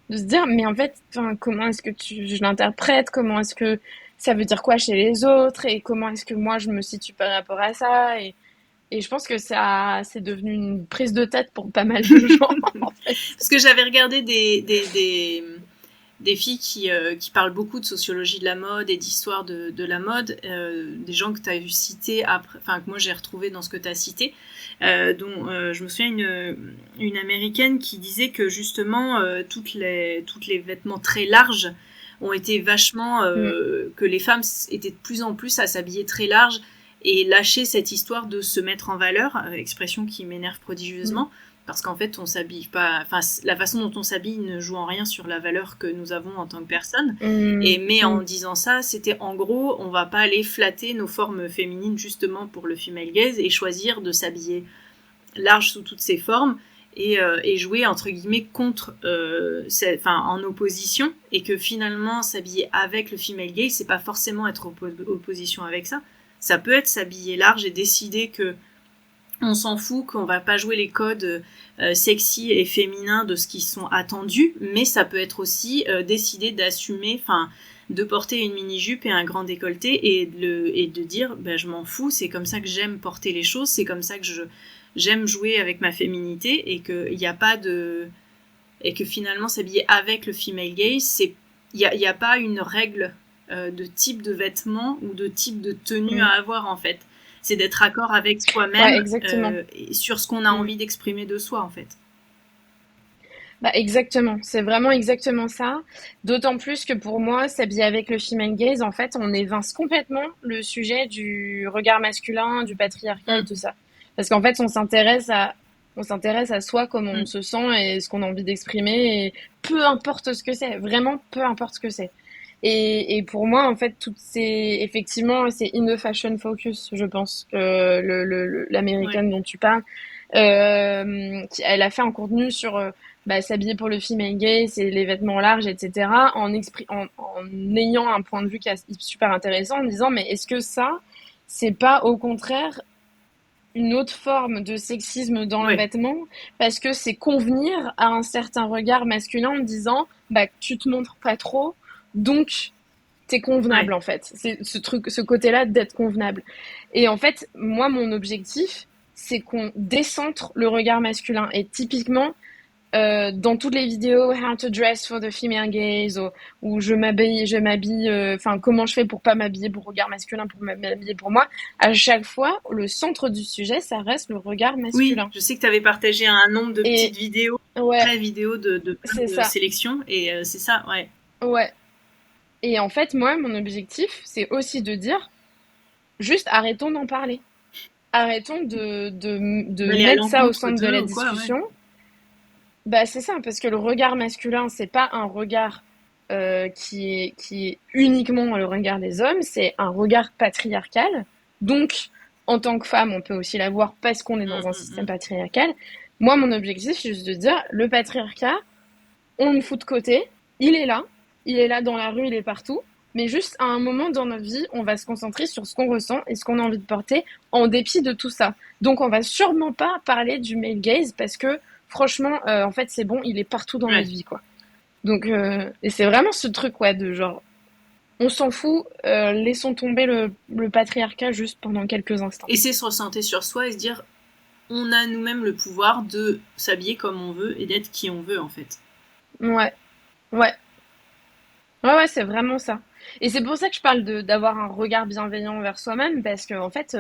De se dire, mais en fait, comment est-ce que je l'interprète? Comment est-ce que ça veut dire quoi chez les autres? Et comment est-ce que moi je me situe par rapport à ça? Et je pense que c'est devenu une prise de tête pour pas mal de gens, en fait. Parce que j'avais regardé des filles qui parlent beaucoup de sociologie de la mode et d'histoire de la mode, des gens que tu as vu citer, que moi j'ai retrouvé dans ce que tu as cité, dont je me souviens une américaine qui disait que justement toutes les vêtements très larges ont été vachement... que les femmes étaient de plus en plus à s'habiller très large et lâcher cette histoire de se mettre en valeur, expression qui m'énerve prodigieusement, parce qu'en fait on s'habille pas, enfin la façon dont on s'habille ne joue en rien sur la valeur que nous avons en tant que personne, mais en disant ça, c'était en gros, on va pas aller flatter nos formes féminines justement pour le female gaze et choisir de s'habiller large sous toutes ses formes et jouer entre guillemets contre, en opposition, et que finalement s'habiller avec le female gaze, c'est pas forcément être opposition avec ça. Ça peut être s'habiller large et décider que on s'en fout, qu'on va pas jouer les codes sexy et féminins de ce qui sont attendus, mais ça peut être aussi décider d'assumer, de porter une mini-jupe et un grand décolleté et de dire je m'en fous, c'est comme ça que j'aime porter les choses, c'est comme ça que j'aime jouer avec ma féminité et qu'il n'y a pas de... Et que finalement s'habiller avec le female gaze, il n'y a pas une règle de type de vêtements ou de type de tenue à avoir en fait. C'est d'être accord avec soi-même sur ce qu'on a envie d'exprimer de soi en fait. Exactement, c'est vraiment exactement ça. D'autant plus que pour moi, s'habiller avec le female gaze, en fait, on évince complètement le sujet du regard masculin, du patriarcat et tout ça. Parce qu'en fait, on s'intéresse à soi, comment on se sent et ce qu'on a envie d'exprimer, et peu importe ce que c'est, vraiment peu importe ce que c'est. Et pour moi, en fait, effectivement, c'est in the fashion focus, je pense, l'américaine dont tu parles, elle a fait un contenu sur s'habiller pour le female gaze et les vêtements larges, etc., en ayant un point de vue qui est super intéressant, en disant, mais est-ce que ça, c'est pas au contraire une autre forme de sexisme dans le vêtement, parce que c'est convenir à un certain regard masculin en disant tu te montres pas trop, donc t'es convenable en fait. C'est ce côté-là d'être convenable. Et en fait, moi, mon objectif, c'est qu'on décentre le regard masculin. Et typiquement, dans toutes les vidéos How to dress for the female gaze, où je m'habille, comment je fais pour pas m'habiller pour regard masculin, pour m'habiller pour moi, à chaque fois, le centre du sujet, ça reste le regard masculin. Oui, je sais que tu avais partagé un nombre de petites vidéos, vidéos de sélection, et c'est ça, Ouais. Et en fait, moi, mon objectif, c'est aussi de dire, juste arrêtons d'en parler. Arrêtons de mettre ça au centre de la discussion. C'est ça, parce que le regard masculin, c'est pas un regard qui est uniquement le regard des hommes, c'est un regard patriarcal. Donc, en tant que femme, on peut aussi l'avoir parce qu'on est dans un système patriarcal. Moi, mon objectif, c'est juste de dire, le patriarcat, on le fout de côté, il est là dans la rue, il est partout, mais juste à un moment dans notre vie, on va se concentrer sur ce qu'on ressent et ce qu'on a envie de porter en dépit de tout ça. Donc, on va sûrement pas parler du male gaze parce que franchement, en fait, c'est bon, il est partout dans notre vie, quoi. Donc, et c'est vraiment ce truc, de genre, on s'en fout, laissons tomber le patriarcat juste pendant quelques instants. Et c'est se recentrer sur soi et se dire, on a nous-mêmes le pouvoir de s'habiller comme on veut et d'être qui on veut, en fait. Ouais, c'est vraiment ça. Et c'est pour ça que je parle d'avoir un regard bienveillant envers soi-même, parce que, en fait,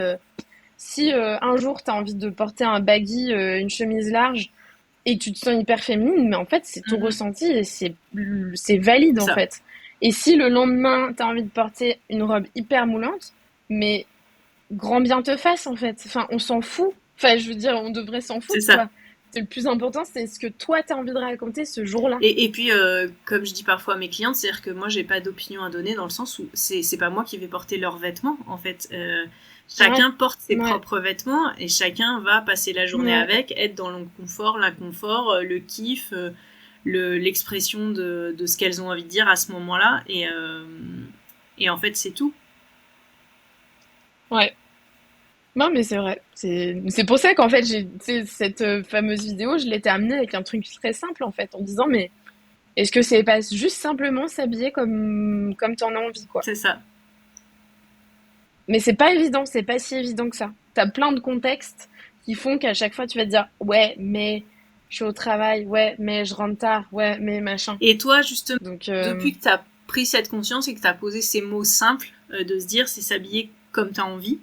si un jour, t'as envie de porter un baggy, une chemise large, et tu te sens hyper féminine, mais en fait, c'est ton ressenti et c'est valide, en fait. Et si le lendemain, t'as envie de porter une robe hyper moulante, mais grand bien te fasse, en fait. Enfin, on s'en fout. Enfin, je veux dire, on devrait s'en foutre, quoi. C'est le plus important, c'est ce que toi, t'as envie de raconter ce jour-là. Et puis, comme je dis parfois à mes clientes, c'est-à-dire que moi, j'ai pas d'opinion à donner dans le sens où c'est pas moi qui vais porter leurs vêtements, en fait. Chacun porte ses propres vêtements et chacun va passer la journée avec, être dans le confort, l'inconfort, le kiff, l'expression de ce qu'elles ont envie de dire à ce moment-là. Et en fait, c'est tout. Ouais. Non, mais c'est vrai. C'est pour ça qu'en fait, cette fameuse vidéo, je l'étais amenée avec un truc très simple, en fait, en disant, mais est-ce que c'est pas juste simplement s'habiller comme t'en as envie, quoi. C'est ça. Mais c'est pas évident, c'est pas si évident que ça. T'as plein de contextes qui font qu'à chaque fois, tu vas te dire, ouais, mais je suis au travail, ouais, mais je rentre tard, ouais, mais machin. Et toi, justement, depuis que t'as pris cette conscience et que t'as posé ces mots simples, de se dire, c'est s'habiller comme t'as envie,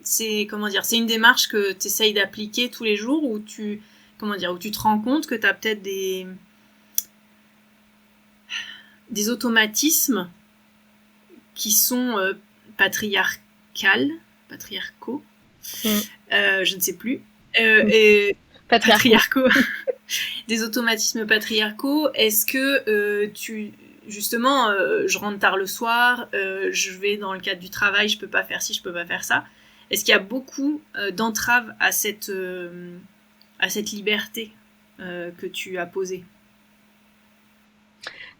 c'est une démarche que tu essayes d'appliquer tous les jours, où tu te rends compte que tu as peut-être des automatismes qui sont patriarcaux, je ne sais plus, et patriarcaux. Des automatismes patriarcaux. Est-ce que justement, je rentre tard le soir, je vais dans le cadre du travail, je peux pas faire ci, je peux pas faire ça. Est-ce qu'il y a beaucoup d'entraves à cette liberté que tu as posée?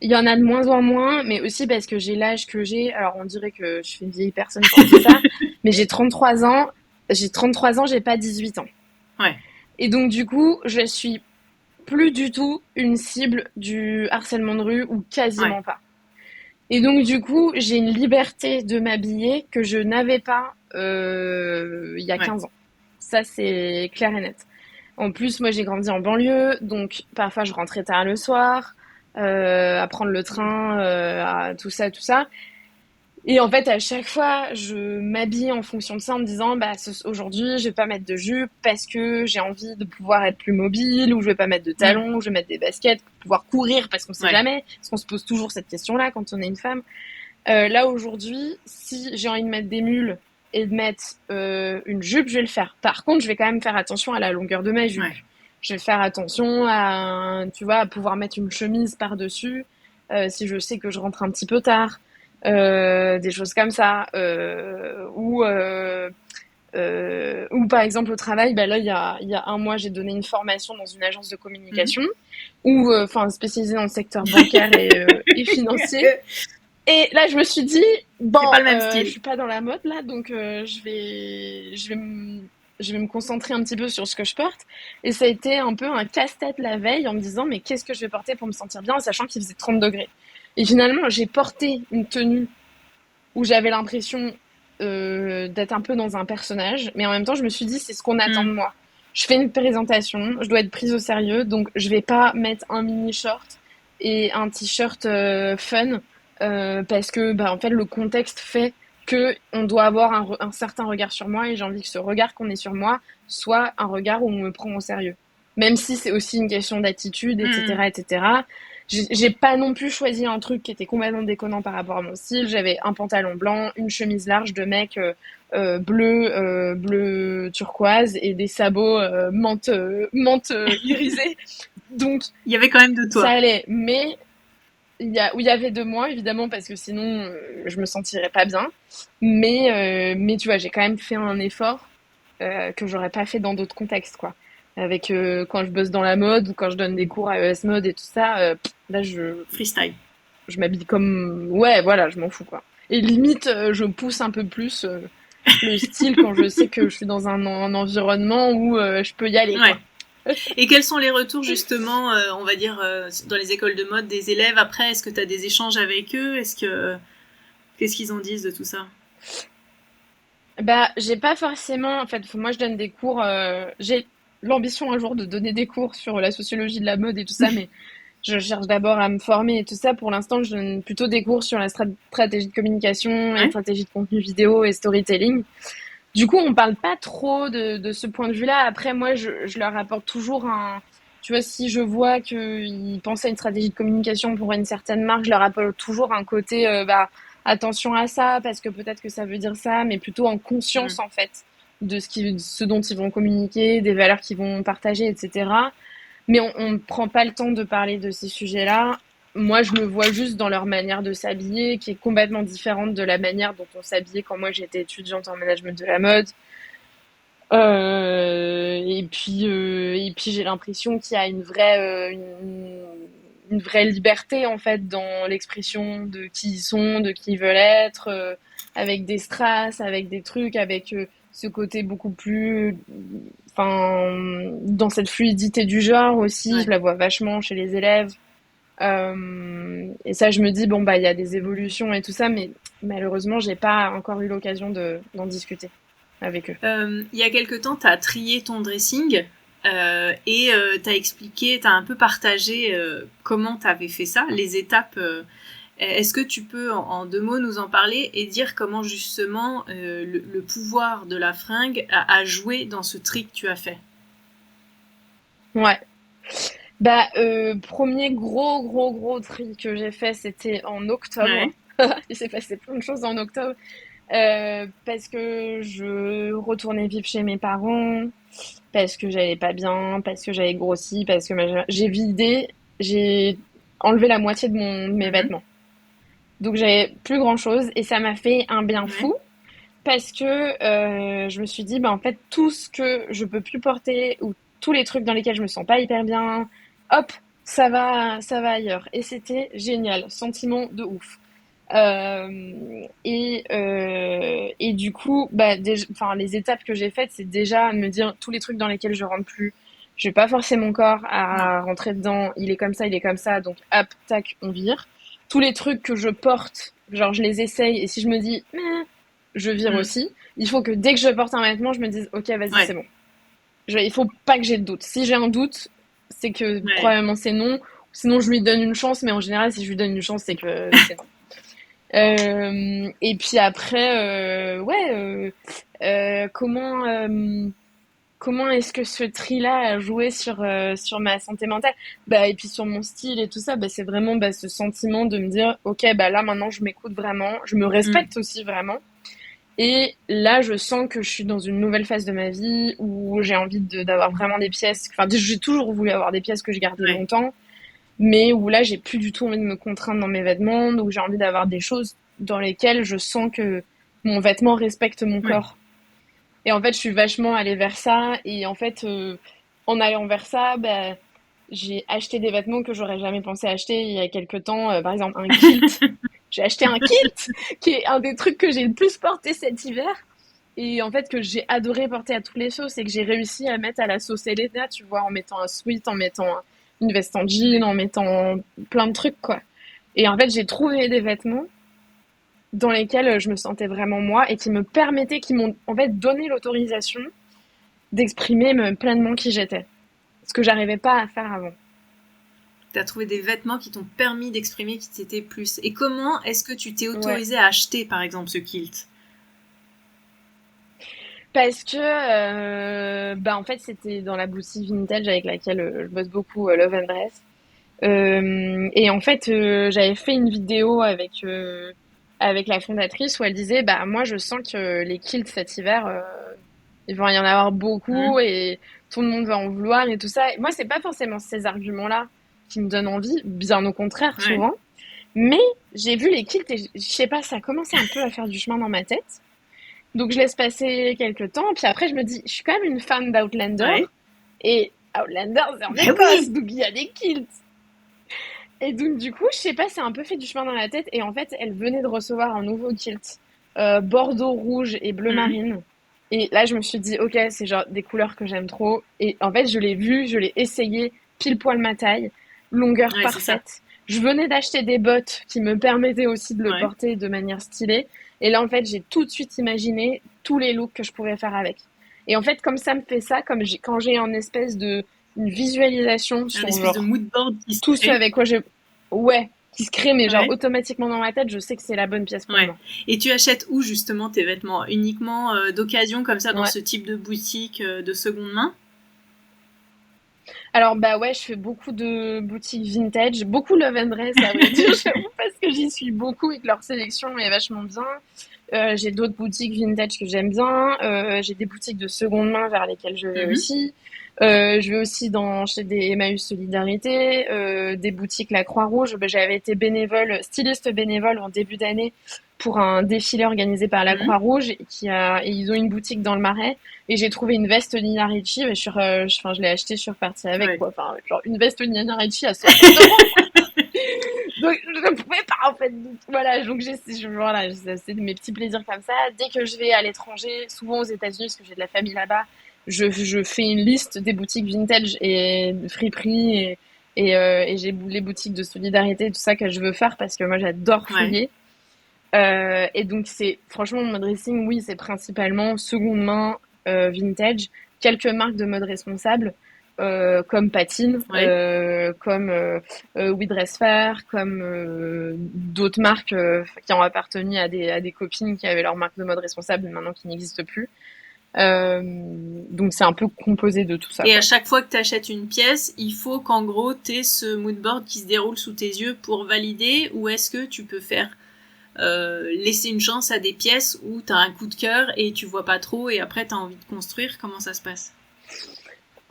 Il y en a de moins en moins, mais aussi parce que j'ai l'âge que j'ai. Alors, on dirait que je suis une vieille personne quand je dis ça, mais j'ai 33 ans. J'ai 33 ans, j'ai pas 18 ans. Ouais. Et donc, du coup, je suis plus du tout une cible du harcèlement de rue ou Ouais, quasiment pas. Et donc du coup, j'ai une liberté de m'habiller que je n'avais pas il y a ouais. 15 ans. Ça, c'est clair et net. En plus, moi, j'ai grandi en banlieue, donc parfois je rentrais tard le soir, à prendre le Mm. train, à tout ça, tout ça. Et en fait, à chaque fois, je m'habille en fonction de ça en me disant, bah, aujourd'hui, je vais pas mettre de jupe parce que j'ai envie de pouvoir être plus mobile, ou je vais pas mettre de Mm. talons, ou je vais mettre des baskets pour pouvoir courir parce qu'on sait Ouais. jamais, parce qu'on se pose toujours cette question-là quand on est une femme. Là, aujourd'hui, si j'ai envie de mettre des mules et de mettre une jupe, je vais le faire. Par contre, je vais quand même faire attention à la longueur de ma jupe. Ouais. Je vais faire attention à, tu vois, à pouvoir mettre une chemise par-dessus si je sais que je rentre un petit peu tard. Des choses comme ça. Ou par exemple au travail, bah là, il y a un mois, j'ai donné une formation dans une agence de Mm. communication, ou enfin spécialisée dans le secteur bancaire et financier. Et là, je me suis dit, C'est pas bon, le même je style. suis pas dans la mode là, donc je vais me concentrer un petit peu sur ce que je porte. Et ça a été un peu un casse-tête la veille en me disant, mais qu'est-ce que je vais porter pour me sentir bien, en sachant qu'il faisait 30 degrés. Et finalement, j'ai porté une tenue où j'avais l'impression d'être un peu dans un personnage, mais en même temps, je me suis dit, c'est ce qu'on attend de Mm. moi. Je fais une présentation, je dois être prise au sérieux, donc je vais pas mettre un mini short et un t-shirt fun parce que bah, en fait le contexte fait que on doit avoir un certain regard sur moi et j'ai envie que ce regard qu'on ait sur moi soit un regard où on me prend au sérieux. Même si c'est aussi une question d'attitude, Mm. etc., etc. J'ai pas non plus choisi un truc qui était complètement déconnant par rapport à mon style. J'avais un pantalon blanc, une chemise large de mec bleu turquoise et des sabots menthe irisée. Donc Il y avait quand même de ça toi. allait, mais il y avait de moi évidemment parce que sinon je me sentirais pas bien. Mais tu vois, j'ai quand même fait un effort que j'aurais pas fait dans d'autres contextes quoi. Avec quand je bosse dans la mode ou quand je donne des cours à ES Mode et tout ça, là Freestyle. je m'habille comme ouais voilà, je m'en fous quoi. Et limite je pousse un peu plus le style quand je sais que je suis dans un environnement où je peux y aller Ouais. quoi. Et quels sont les retours justement, on va dire, dans les écoles de mode des élèves après? Est-ce que tu as des échanges avec eux? Qu'est-ce qu'ils en disent de tout ça? Bah, j'ai pas forcément. En fait, moi, je donne des cours. J'ai l'ambition un jour de donner des cours sur la sociologie de la mode et tout ça, mais je cherche d'abord à me former et tout ça. Pour l'instant, je donne plutôt des cours sur la stratégie de communication et Ouais. stratégie de contenu vidéo et storytelling. Du coup, on parle pas trop de ce point de vue-là. Après, moi, je leur apporte toujours un. Tu vois, si je vois qu'ils pensent à une stratégie de communication pour une certaine marque, je leur apporte toujours un côté, bah, attention à ça, parce que peut-être que ça veut dire ça, mais plutôt en conscience, Mm. en fait, de ce dont ils vont communiquer, des valeurs qu'ils vont partager, etc. Mais on ne prend pas le temps de parler de ces sujets-là. Moi, je me vois juste dans leur manière de s'habiller, qui est complètement différente de la manière dont on s'habillait quand moi j'étais étudiante en management de la mode. Et puis j'ai l'impression qu'il y a une vraie liberté en fait dans l'expression de qui ils sont, de qui ils veulent être, avec des strass, avec des trucs, avec ce côté beaucoup plus, enfin, dans cette fluidité du genre aussi, je Ouais. la vois vachement chez les élèves. Et ça, je me dis bon bah il y a des évolutions et tout ça, mais malheureusement j'ai pas encore eu l'occasion d'en discuter avec eux. Il y a quelque temps, tu as trié ton dressing et tu as expliqué, tu as un peu partagé comment tu avais fait ça, les étapes. Est-ce que tu peux, en deux mots, nous en parler et dire comment justement le pouvoir de la fringue a joué dans ce tri que tu as fait? Ouais. Bah, premier gros tri que j'ai fait, c'était en octobre. Ouais. Il s'est passé plein de choses en octobre. Parce que je retournais vivre chez mes parents, parce que j'allais pas bien, parce que j'avais grossi, parce que j'ai enlevé la moitié de mes Mhm. vêtements. Donc j'avais plus grand chose et ça m'a fait un bien Ouais. fou parce que je me suis dit, bah en fait, tout ce que je peux plus porter ou tous les trucs dans lesquels je me sens pas hyper bien, hop, ça va ailleurs. Et c'était génial, sentiment de ouf. Et du coup, bah, enfin, les étapes que j'ai faites, c'est déjà me dire tous les trucs dans lesquels je rentre plus, Je vais pas forcer mon corps à rentrer dedans. Il est comme ça, donc hop, tac, on vire. Tous les trucs que je porte, genre je les essaye et si je me dis, je vire aussi. Il faut que dès que je porte un vêtement, je me dise, ok, vas-y, c'est bon. Il faut pas que j'ai de doute. Si j'ai un doute, c'est que probablement c'est non. Sinon, je lui donne une chance, mais en général, si je lui donne une chance, c'est que c'est non. Et puis après, comment est-ce que ce tri-là a joué sur ma santé mentale, et puis sur mon style et tout ça, c'est vraiment ce sentiment de me dire, ok, là maintenant je m'écoute vraiment, je me respecte aussi vraiment. Et là, je sens que je suis dans une nouvelle phase de ma vie où j'ai envie d'avoir vraiment des pièces. Enfin, j'ai toujours voulu avoir des pièces que je gardais longtemps, mais où là, j'ai plus du tout envie de me contraindre dans mes vêtements, où j'ai envie d'avoir des choses dans lesquelles je sens que mon vêtement respecte mon corps. Et en fait, je suis vachement allée vers ça. Et en fait, en allant vers ça, j'ai acheté des vêtements que j'aurais jamais pensé acheter il y a quelques temps. Par exemple, un kilt. J'ai acheté un kilt, qui est un des trucs que j'ai le plus porté cet hiver. Et en fait, que j'ai adoré porter à toutes les sauces et que j'ai réussi à mettre à la sauce Elena, tu vois, en mettant un sweat, en mettant une veste en jean, en mettant plein de trucs, quoi. Et en fait, j'ai trouvé des vêtements dans lesquels je me sentais vraiment moi et qui me permettaient, qui m'ont en fait donné l'autorisation d'exprimer pleinement qui j'étais. Ce que j'arrivais pas à faire avant. Tu as trouvé des vêtements qui t'ont permis d'exprimer qui t'étais plus. Et comment est-ce que tu t'es autorisée à acheter, par exemple, ce kilt ? Parce que, en fait, c'était dans la boutique vintage avec laquelle je bosse beaucoup, Love and Dress. Et en fait, j'avais fait une vidéo avec la fondatrice où elle disait, moi, je sens que les kilts cet hiver, il va y en avoir beaucoup et tout le monde va en vouloir et tout ça. Et moi, c'est pas forcément ces arguments-là qui me donnent envie, bien au contraire, souvent. Mais j'ai vu les kilts et je sais pas, ça a commencé un peu à faire du chemin dans ma tête. Donc, je laisse passer quelques temps. Puis après, je me dis, je suis quand même une fan d'Outlander. Et Outlander, c'est en Écosse, donc il y a des kilts. Et donc, du coup, je sais pas, ça a un peu fait du chemin dans la tête. Et en fait, elle venait de recevoir un nouveau kilt, bordeaux rouge et bleu marine. Et là, je me suis dit, ok, c'est genre des couleurs que j'aime trop. Et en fait, je l'ai vu, je l'ai essayé, pile poil ma taille, longueur parfaite. Je venais d'acheter des bottes qui me permettaient aussi de le porter de manière stylée. Et là, en fait, j'ai tout de suite imaginé tous les looks que je pouvais faire avec. Et en fait, comme ça me fait ça, quand j'ai une espèce de une visualisation sur genre, de mood board qui tout ce avec quoi qui se crée, mais genre automatiquement dans ma tête, je sais que c'est la bonne pièce pour moi. Et tu achètes où justement tes vêtements ? Uniquement d'occasion comme ça dans ce type de boutique de seconde main ? Alors je fais beaucoup de boutiques vintage, beaucoup Love and Dress à vrai dire, j'avoue, parce que j'y suis beaucoup et que leur sélection est vachement bien. J'ai d'autres boutiques vintage que j'aime bien, j'ai des boutiques de seconde main vers lesquelles je vais aussi. Je vais aussi chez des Emmaüs Solidarité, des boutiques La Croix-Rouge. J'avais été styliste bénévole en début d'année pour un défilé organisé par La Croix-Rouge et ils ont une boutique dans le Marais. Et j'ai trouvé une veste Nina Ricci, je l'ai achetée, je suis repartie avec, quoi. Enfin, genre une veste Nina Ricci à 60 €. Donc, je ne pouvais pas, en fait. Donc, voilà, donc c'est mes petits plaisirs comme ça. Dès que je vais à l'étranger, souvent aux États-Unis, parce que j'ai de la famille là-bas, je fais une liste des boutiques vintage et de friperie et j'ai les boutiques de solidarité, tout ça que je veux faire parce que moi, j'adore fouiller. Et donc, franchement, mon dressing, oui, c'est principalement seconde main, vintage, quelques marques de mode responsable, comme Patine, comme We Dress Fair, comme d'autres marques qui ont appartenu à des copines qui avaient leur marque de mode responsable, maintenant qui n'existe plus. Donc c'est un peu composé de tout ça. Et à chaque fois que tu achètes une pièce, il faut qu'en gros tu aies ce moodboard qui se déroule sous tes yeux pour valider, ou est-ce que tu peux faire laisser une chance à des pièces où tu as un coup de cœur et tu vois pas trop et après tu as envie de construire? Comment ça se passe?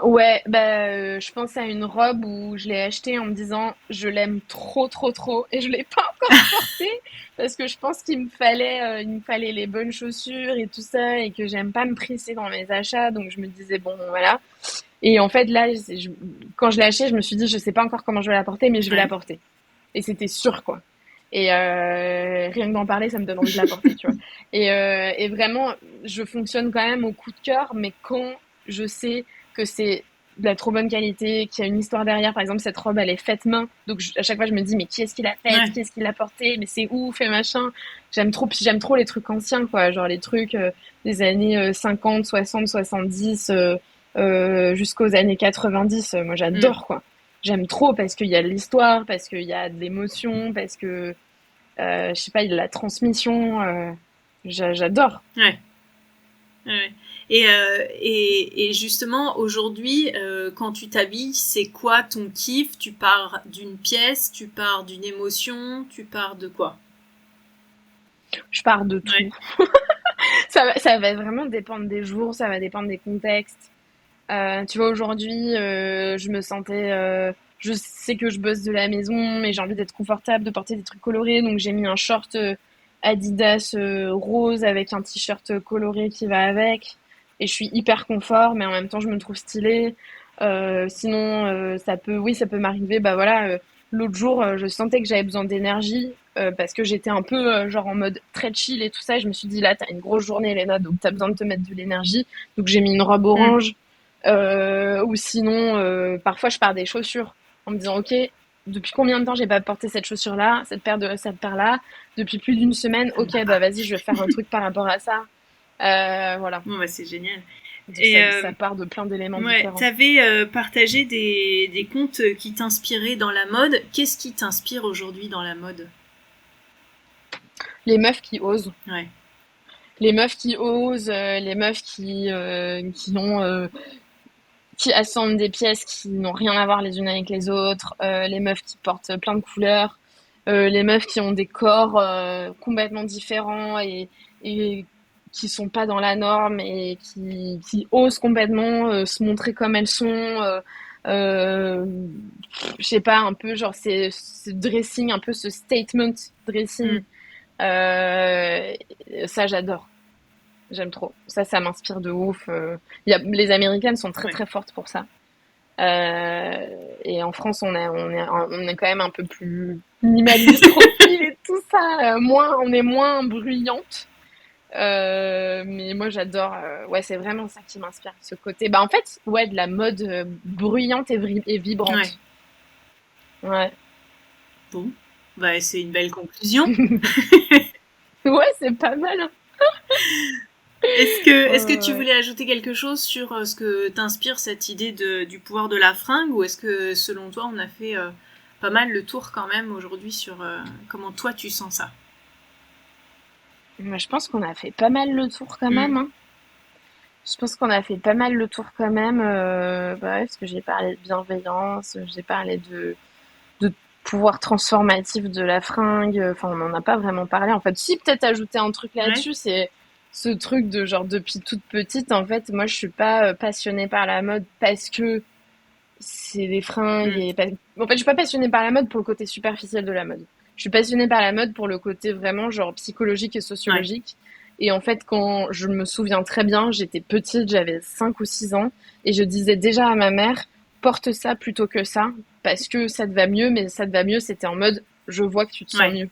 Ouais, je pense à une robe où je l'ai achetée en me disant je l'aime trop trop trop et je l'ai pas encore portée parce que je pense qu'il me fallait les bonnes chaussures et tout ça et que j'aime pas me presser dans mes achats, donc je me disais bon voilà. Et en fait là quand je l'ai achetée, je me suis dit je sais pas encore comment je vais la porter, mais je vais la porter. Et c'était sûr, quoi. Et rien que d'en parler, ça me donne envie de la porter, tu vois. Et vraiment, je fonctionne quand même au coup de cœur, mais quand je sais que c'est de la trop bonne qualité, qui a une histoire derrière. Par exemple, cette robe, elle est faite main. Donc, à chaque fois, je me dis, mais qui est-ce qui l'a faite? Ouais. Qui est-ce qui l'a portée? Mais c'est ouf et machin. Puis j'aime trop les trucs anciens, quoi. Genre les trucs des années 50, 60, 70, jusqu'aux années 90. Moi, Mm. j'adore, quoi. J'aime trop parce qu'il y a de l'histoire, parce qu'il y a de l'émotion, parce que, je sais pas, il y a de la transmission. J'adore. Ouais. Ouais. Et justement, aujourd'hui, quand tu t'habilles, c'est quoi ton kiff? Tu pars d'une pièce, tu pars d'une émotion, tu pars de quoi? Je pars de Ouais. tout. Ça va vraiment dépendre des jours, ça va dépendre des contextes. Tu vois, aujourd'hui, je sais que je bosse de la maison, mais j'ai envie d'être confortable, de porter des trucs colorés, donc j'ai mis un short Adidas rose avec un t-shirt coloré qui va avec, et je suis hyper confort, mais en même temps, je me trouve stylée. Sinon, ça peut m'arriver, bah voilà, l'autre jour, je sentais que j'avais besoin d'énergie, parce que j'étais un peu genre en mode très chill et tout ça, et je me suis dit, là, t'as une grosse journée, Elena, donc t'as besoin de te mettre de l'énergie. Donc j'ai mis une robe Mm. orange. Ou sinon, parfois je pars des chaussures en me disant, ok, depuis combien de temps j'ai pas porté cette chaussure-là, cette paire-là, depuis plus d'une semaine, Ça me ok, va bah pas. vas-y, je vais faire un truc par rapport à ça. Voilà. Bon, bah, c'est génial. Donc Et ça part de plein d'éléments ouais, différents. t'avais partagé des comptes qui t'inspiraient dans la mode. Qu'est-ce qui t'inspire aujourd'hui dans la mode? Les meufs qui osent. Ouais. Les meufs qui osent, les meufs qui assemblent des pièces qui n'ont rien à voir les unes avec les autres, les meufs qui portent plein de couleurs, les meufs qui ont des corps complètement différents et qui sont pas dans la norme et qui osent complètement se montrer comme elles sont. Euh, je sais pas, un peu genre ce dressing, un peu ce statement dressing. Mm. Euh, Ça, j'adore. J'aime trop. Ça m'inspire de ouf. Les Américaines sont très Ouais. très fortes pour ça. Et en France, on est quand même un peu plus minimaliste, tranquille et tout ça. On est moins bruyante. Mais moi, j'adore. Ouais, c'est vraiment ça qui m'inspire. Ce côté, bah en fait, ouais, de la mode bruyante et Ouais. vibrante. Ouais, Bon. Bah, c'est une belle conclusion. ouais, c'est pas mal, hein. Est-ce que tu Ouais. voulais ajouter quelque chose sur ce que t'inspire cette idée du pouvoir de la fringue, ou est-ce que selon toi on a fait pas mal le tour quand même aujourd'hui sur comment toi tu sens ça? Moi, je pense qu'on a fait pas mal le tour quand Mm. même, hein. Je pense qu'on a fait pas mal le tour quand même, bah ouais, parce que j'ai parlé de bienveillance, j'ai parlé de pouvoir transformatif de la fringue, enfin on n'en a pas vraiment parlé en fait. Si, peut-être ajouter un truc Ouais. là-dessus, c'est ce truc de genre depuis toute petite, en fait, moi je suis pas passionnée par la mode parce que c'est des fringues Mm. En fait, je suis pas passionnée par la mode pour le côté superficiel de la mode. Je suis passionnée par la mode pour le côté vraiment genre psychologique et Ouais. sociologique. Et en fait, quand je me souviens très bien, j'étais petite, j'avais 5 ou 6 ans, et je disais déjà à ma mère, porte ça plutôt que ça, parce que ça te va mieux, mais ça te va mieux, c'était en mode, je vois que tu te sens Ouais. mieux.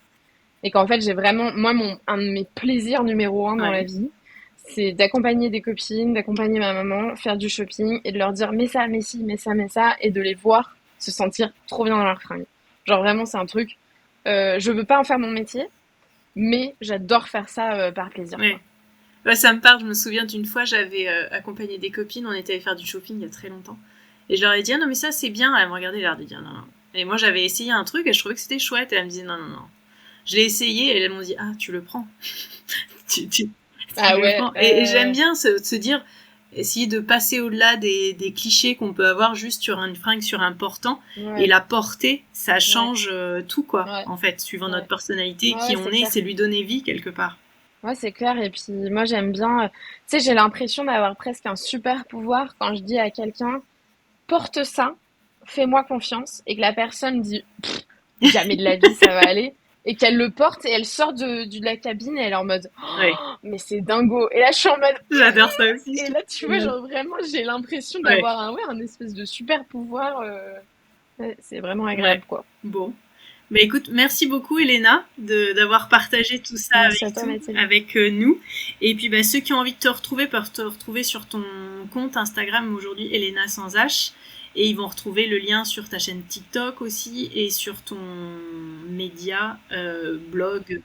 Et qu'en fait, j'ai vraiment, moi, un de mes plaisirs numéro un dans la Ouais. vie, c'est d'accompagner des copines, d'accompagner ma maman, faire du shopping et de leur dire, mais ça, mais ci, mais ça, et de les voir se sentir trop bien dans leur fringue. Genre vraiment, c'est un truc, je veux pas en faire mon métier, mais j'adore faire ça par plaisir, Ouais. quoi. Ouais, ça me parle, je me souviens d'une fois, j'avais accompagné des copines, on était allé faire du shopping il y a très longtemps. Et je leur ai dit, ah non, mais ça c'est bien. Elle me regardait, elle leur dit, non, non. Et moi j'avais essayé un truc et je trouvais que c'était chouette. Et elle me disait, non, non, non. Je l'ai essayé et elles m'ont dit, ah, tu le prends. Tu Ah le ouais, prends. Et j'aime bien se dire, essayer de passer au-delà des clichés qu'on peut avoir juste sur une fringue, sur un portant. Et ouais, la porter, ça ouais, change tout, quoi, ouais, en fait, suivant notre ouais, personnalité, qui ouais, on c'est est, clair. c'est lui donner vie quelque part. Ouais, c'est clair. Et puis, moi, j'aime bien, tu sais, j'ai l'impression d'avoir presque un super pouvoir quand je dis à quelqu'un, porte ça, fais-moi confiance, et que la personne dit, jamais de la vie, ça va aller. Et qu'elle le porte et elle sort de la cabine et elle est en mode, Ouais, oh, mais c'est dingo. Et là, je suis en mode, j'adore ça aussi, je et trouve là, ça tu vois, génial. genre vraiment, j'ai l'impression Ouais, d'avoir un espèce de super pouvoir. Ouais, c'est vraiment ouais. agréable, quoi. Bon. Bah écoute, merci beaucoup Elena d'avoir partagé tout ça avec nous. Et puis ceux qui ont envie de te retrouver peuvent te retrouver sur ton compte Instagram aujourd'hui, Elena sans H. Et ils vont retrouver le lien sur ta chaîne TikTok aussi et sur ton média, blog,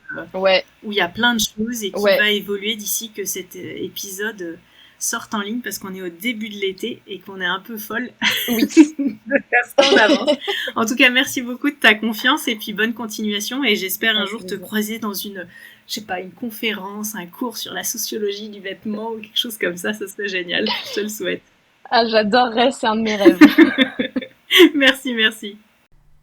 où il y a plein de choses et qui va évoluer d'ici que cet épisode sorte en ligne parce qu'on est au début de l'été et qu'on est un peu folle de faire ça en avance. En tout cas, merci beaucoup de ta confiance et puis bonne continuation et j'espère un jour te croiser dans une conférence, un cours sur la sociologie du vêtement ou quelque chose comme ça serait génial. Je te le souhaite. Ah, j'adorerais, c'est un de mes rêves. Merci.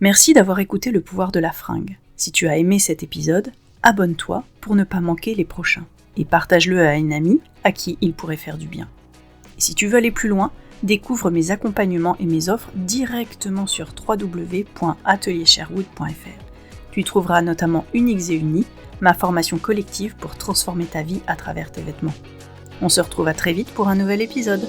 Merci d'avoir écouté Le pouvoir de la fringue. Si tu as aimé cet épisode, abonne-toi pour ne pas manquer les prochains. Et partage-le à une amie à qui il pourrait faire du bien. Et si tu veux aller plus loin, découvre mes accompagnements et mes offres directement sur www.ateliersherwood.fr. Tu y trouveras notamment Uniques et Unis, ma formation collective pour transformer ta vie à travers tes vêtements. On se retrouve à très vite pour un nouvel épisode.